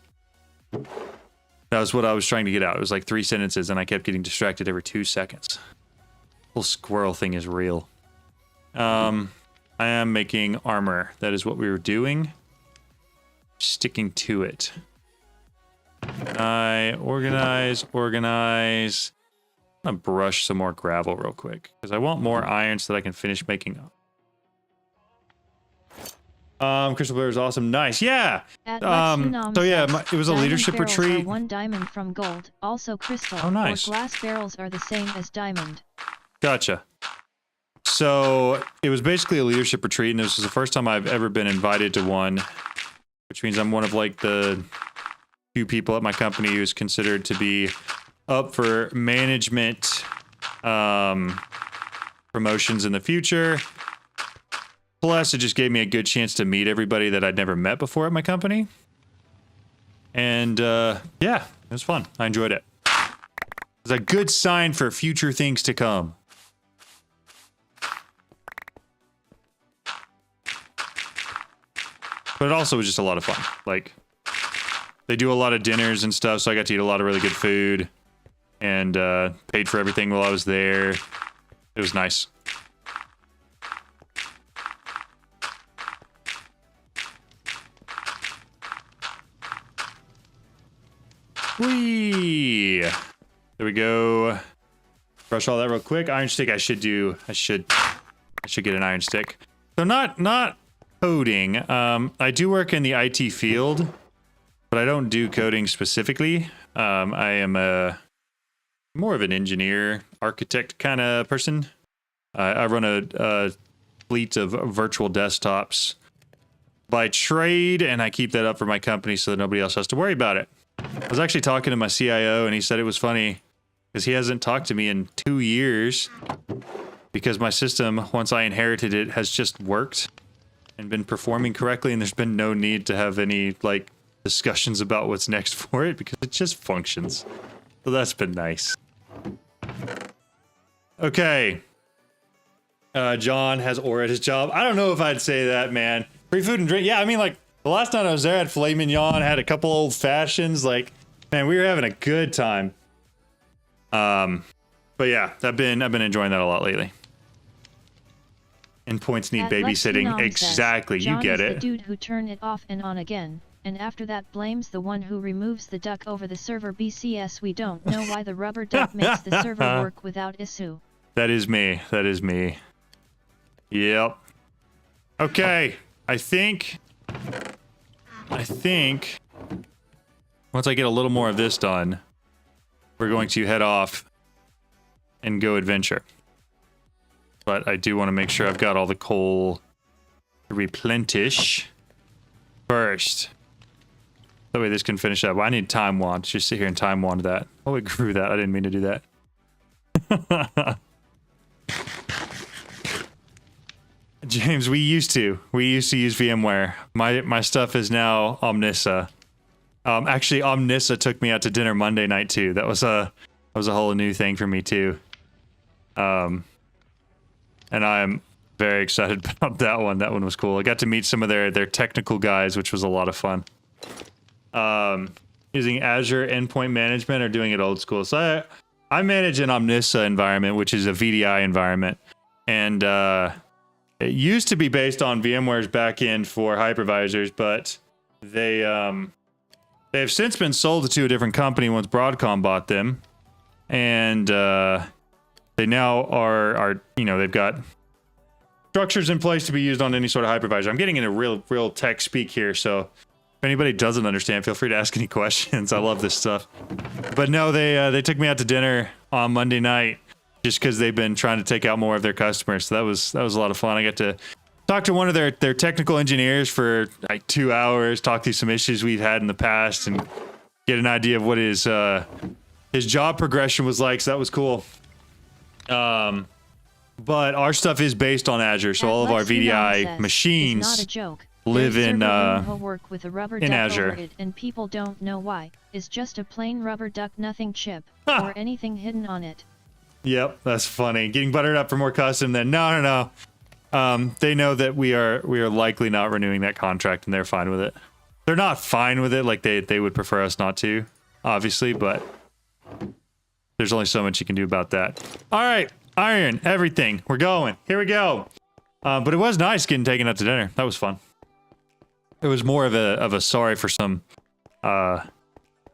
That was what I was trying to get out. It was like 3 sentences, and I kept getting distracted every 2 seconds. The whole squirrel thing is real. I am making armor. That is what we were doing. Sticking to it. I organize. I'm gonna brush some more gravel real quick because I want more iron so that I can finish making up. Crystal Bear is awesome. Nice. Yeah. So yeah, it was a leadership retreat. 1 diamond from gold, also crystal. Oh, nice. Or glass barrels are the same as diamond. Gotcha. So it was basically a leadership retreat, and this was the first time I've ever been invited to one, which means I'm one of like the few people at my company who's considered to be up for management promotions in the future. Plus, it just gave me a good chance to meet everybody that I'd never met before at my company. And yeah, it was fun. I enjoyed it. It was a good sign for future things to come. But it also was just a lot of fun. Like, They do a lot of dinners and stuff, so I got to eat a lot of really good food. And paid for everything while I was there. It was nice. Whee! There we go. Brush all that real quick. Iron stick. I should get an iron stick. So not coding. I do work in the IT field, but I don't do coding specifically. I am more of an engineer, architect kind of person. I run a fleet of virtual desktops by trade, and I keep that up for my company so that nobody else has to worry about it. I was actually talking to my CIO, and he said it was funny because he hasn't talked to me in 2 years because my system, once I inherited it, has just worked and been performing correctly, and there's been no need to have any like discussions about what's next for it because it just functions. So that's been nice. Okay. John has ore at his job. I don't know if I'd say that, man. Free food and drink. Yeah, I mean, like, the last time I was there, I had filet mignon, had a couple old fashions. Like, man, we were having a good time. But yeah, I've been enjoying that a lot lately. Endpoints need babysitting. Exactly, you get it. The dude who turned it off and on again, and after that blames the one who removes the duck over the server BCS. We don't know why the rubber duck makes the server work without issue. That is me. That is me. Yep. Okay. I think once I get a little more of this done, we're going to head off and go adventure. But I do want to make sure I've got all the coal to replenish first. That way this can finish up. Well, I need time wand. Just sit here and time wand that. Oh, it grew that. I didn't mean to do that. James, we used to use VMware. My stuff is now Omnissa. Actually, Omnissa took me out to dinner Monday night too. That was a whole new thing for me too. And I'm very excited about that one. That one was cool. I got to meet some of their technical guys, which was a lot of fun. Using Azure Endpoint Management or doing it old school. So I manage an Omnissa environment, which is a VDI environment, and it used to be based on VMware's backend for hypervisors, but they have since been sold to a different company once Broadcom bought them, and they now are they've got structures in place to be used on any sort of hypervisor. I'm getting into real tech speak here, so if anybody doesn't understand, feel free to ask any questions. I love this stuff. But no, they took me out to dinner on Monday night just because they've been trying to take out more of their customers. So that was a lot of fun. I got to talk to one of their technical engineers for like 2 hours, talk through some issues we've had in the past, and get an idea of what his job progression was like. So that was cool. But our stuff is based on Azure, so all of our VDI machines live in Azure. And people don't know why. It's just a plain rubber duck, nothing chip or anything hidden on it. Yep, that's funny. Getting buttered up for more custom. Then no. They know that we are likely not renewing that contract, and they're fine with it. They're not fine with it, like they would prefer us not to, obviously, but there's only so much you can do about that. All right, iron, everything. We're going. Here we go. But it was nice getting taken out to dinner. That was fun. It was more of a sorry for some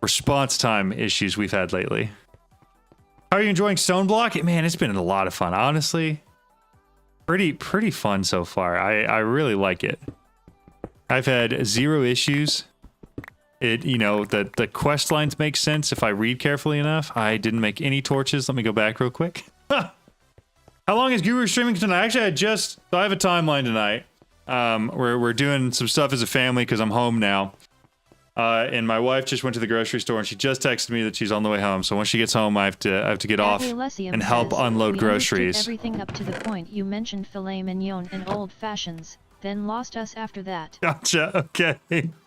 response time issues we've had lately. How are you enjoying StoneBlock? Man, it's been a lot of fun. Honestly, pretty fun so far. I really like it. I've had 0 issues. The quest lines make sense if I read carefully enough. I didn't make any torches. Let me go back real quick. How long is Guru streaming tonight? Actually, I have a timeline tonight. We're doing some stuff as a family because I'm home now. And my wife just went to the grocery store, and she just texted me that she's on the way home. So once she gets home, I have to get off and help unload groceries. Everything up to the point you mentioned filet mignon and old fashions, then lost us after that. Gotcha. Okay.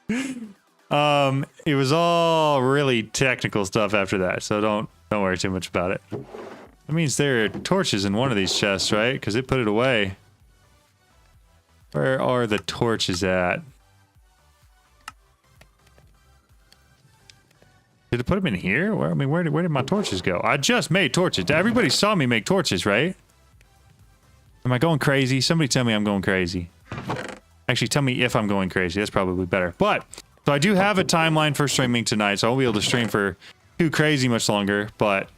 It was all really technical stuff after that, so don't worry too much about it. That means there are torches in one of these chests, right? Because it put it away. Where are the torches at? Did it put them in here? Where, I mean, where did my torches go? I just made torches. Everybody saw me make torches, right? Am I going crazy? Somebody tell me I'm going crazy. Actually, tell me if I'm going crazy. That's probably better. But, so I do have a timeline for streaming tonight, so I won't be able to stream for too crazy much longer, but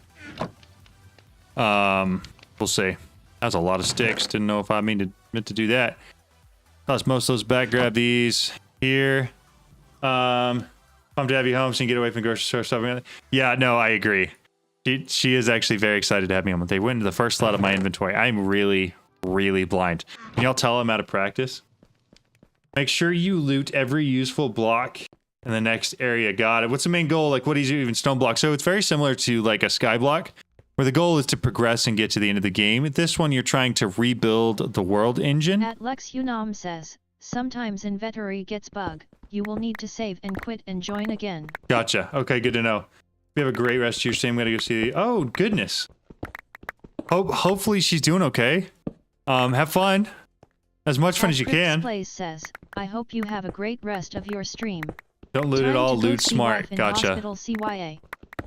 we'll see. That's a lot of sticks. Didn't know if I meant to do that. Toss most of those back. Grab these here. Pumped to have you home so you can get away from the grocery store stuff. Yeah, no, I agree. She is actually very excited to have me home. They went into the first slot of my inventory. I'm really, really blind. Can y'all tell I'm out of practice? Make sure you loot every useful block in the next area. Got it. What's the main goal? Like, what is even StoneBlock? So it's very similar to like a Skyblock, where the goal is to progress and get to the end of the game. This one, you're trying to rebuild the world engine. At Lex Unam says, sometimes inventory gets bug. You will need to save and quit and join again. Gotcha. Okay, good to know. We have a great rest of your stream. I'm gonna go see. Oh goodness. Hopefully she's doing okay. Have fun. As much fun as you can. Plays says, I hope you have a great rest of your stream. Don't loot it all. Loot smart. Gotcha. Hospital CYA.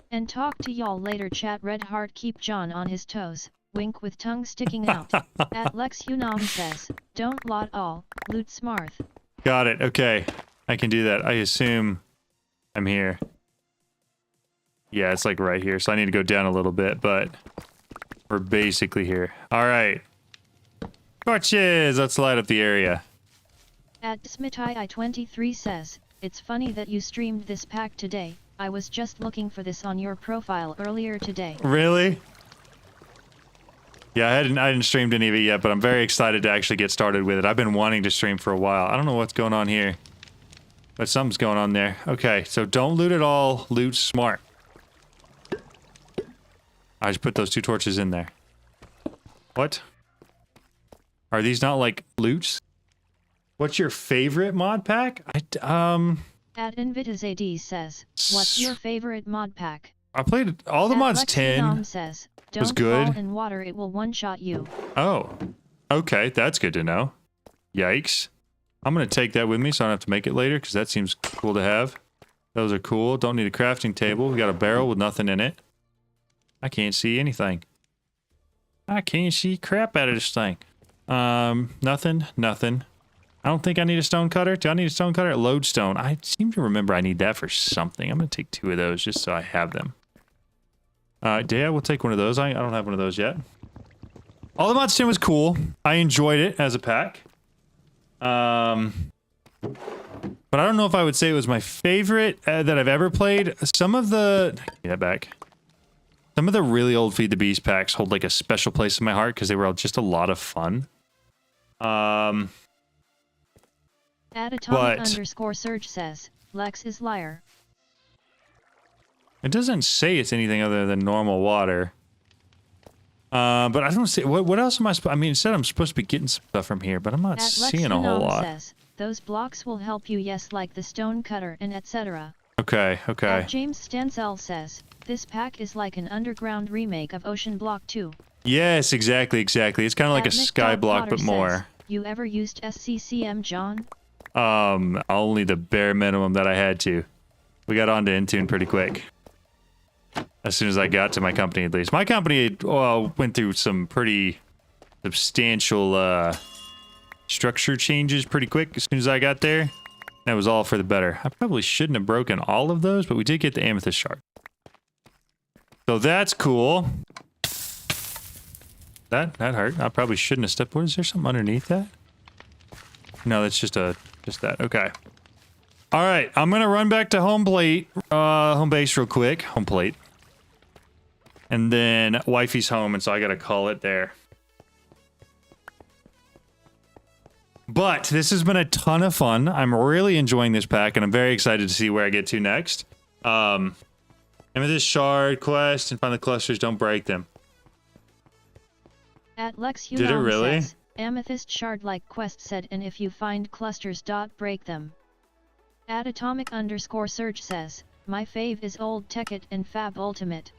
And talk to y'all later. Chat. Red heart. Keep John on his toes. Wink with tongue sticking out. At Lex Unam says, don't lot all. Loot smart. Got it. Okay. I can do that. I assume I'm here. Yeah, it's like right here. So I need to go down a little bit, but we're basically here. All right. Torches! Let's light up the area. At Smitai23 says, it's funny that you streamed this pack today. I was just looking for this on your profile earlier today. Really? Yeah, I hadn't streamed any of it yet, but I'm very excited to actually get started with it. I've been wanting to stream for a while. I don't know what's going on here, but something's going on there. Okay, so don't loot it all. Loot smart. I just put those 2 torches in there. What? Are these not like loots? What's your favorite mod pack? At InvitasAD says, what's your favorite mod pack? I played all the mods. 10 says, was don't good. fall in water, it will one-shot you. Oh, okay, that's good to know. Yikes. I'm gonna take that with me so I don't have to make it later, because that seems cool to have. Those are cool. Don't need a crafting table. We got a barrel with nothing in it. I can't see anything. I can't see crap out of this thing. Nothing. I don't think I need a stone cutter. Do I need a stone cutter? Lodestone. I seem to remember I need that for something. I'm gonna take 2 of those just so I have them. Yeah, we'll take one of those. I don't have one of those yet. All the mods 10 was cool. I enjoyed it as a pack. But I don't know if I would say it was my favorite that I've ever played. Some of the... Get that back. Some of the really old Feed the Beast packs hold like a special place in my heart because they were just a lot of fun. At Atomic_Surge says, Lex is liar. It doesn't say it's anything other than normal water. But I don't see... What else am I supposed... I mean, it said I'm supposed to be getting some stuff from here, but I'm not seeing a whole lot. Says, those blocks will help you, yes, like the stone cutter and etc. Okay. At James Stansell says, this pack is like an underground remake of Ocean Block 2. Yes, exactly. It's kind of like a Skyblock, but more. Says, you ever used SCCM, John? Only the bare minimum that I had to. We got onto Intune pretty quick. As soon as I got to my company, at least. My company went through some pretty substantial structure changes pretty quick as soon as I got there. That was all for the better. I probably shouldn't have broken all of those, but we did get the amethyst shard. So that's cool. That hurt. I probably shouldn't have stepped. What, is there something underneath that? No, that's just that. Okay. All right, I'm gonna run back to home base real quick. Home plate. And then wifey's home, and so I gotta call it there. But this has been a ton of fun. I'm really enjoying this pack, and I'm very excited to see where I get to next. Amethyst shard quest and find the clusters. Don't break them. At Lex Did it really? Says, Amethyst shard like quest said, and if you find clusters, break them. At Atomic_Surge says, my fave is Old Tekkit and Fab Ultimate.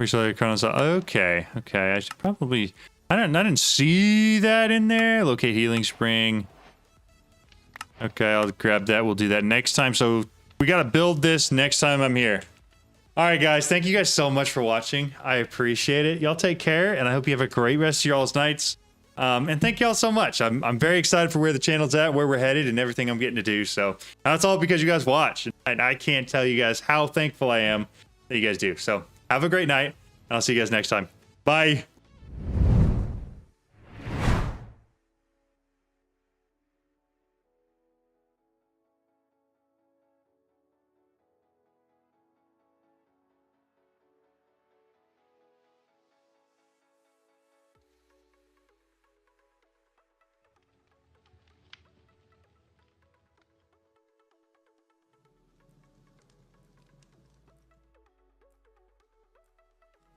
Okay. I should probably... I didn't see that in there. Locate healing spring. Okay, I'll grab that. We'll do that next time. So We got to build this next time I'm here. All right, guys. Thank you guys so much for watching. I appreciate it. Y'all take care, and I hope you have a great rest of y'all's nights. And thank y'all so much. I'm very excited for where the channel's at, where we're headed, and everything I'm getting to do. So that's all because you guys watch. And I can't tell you guys how thankful I am that you guys do. So have a great night, and I'll see you guys next time. Bye.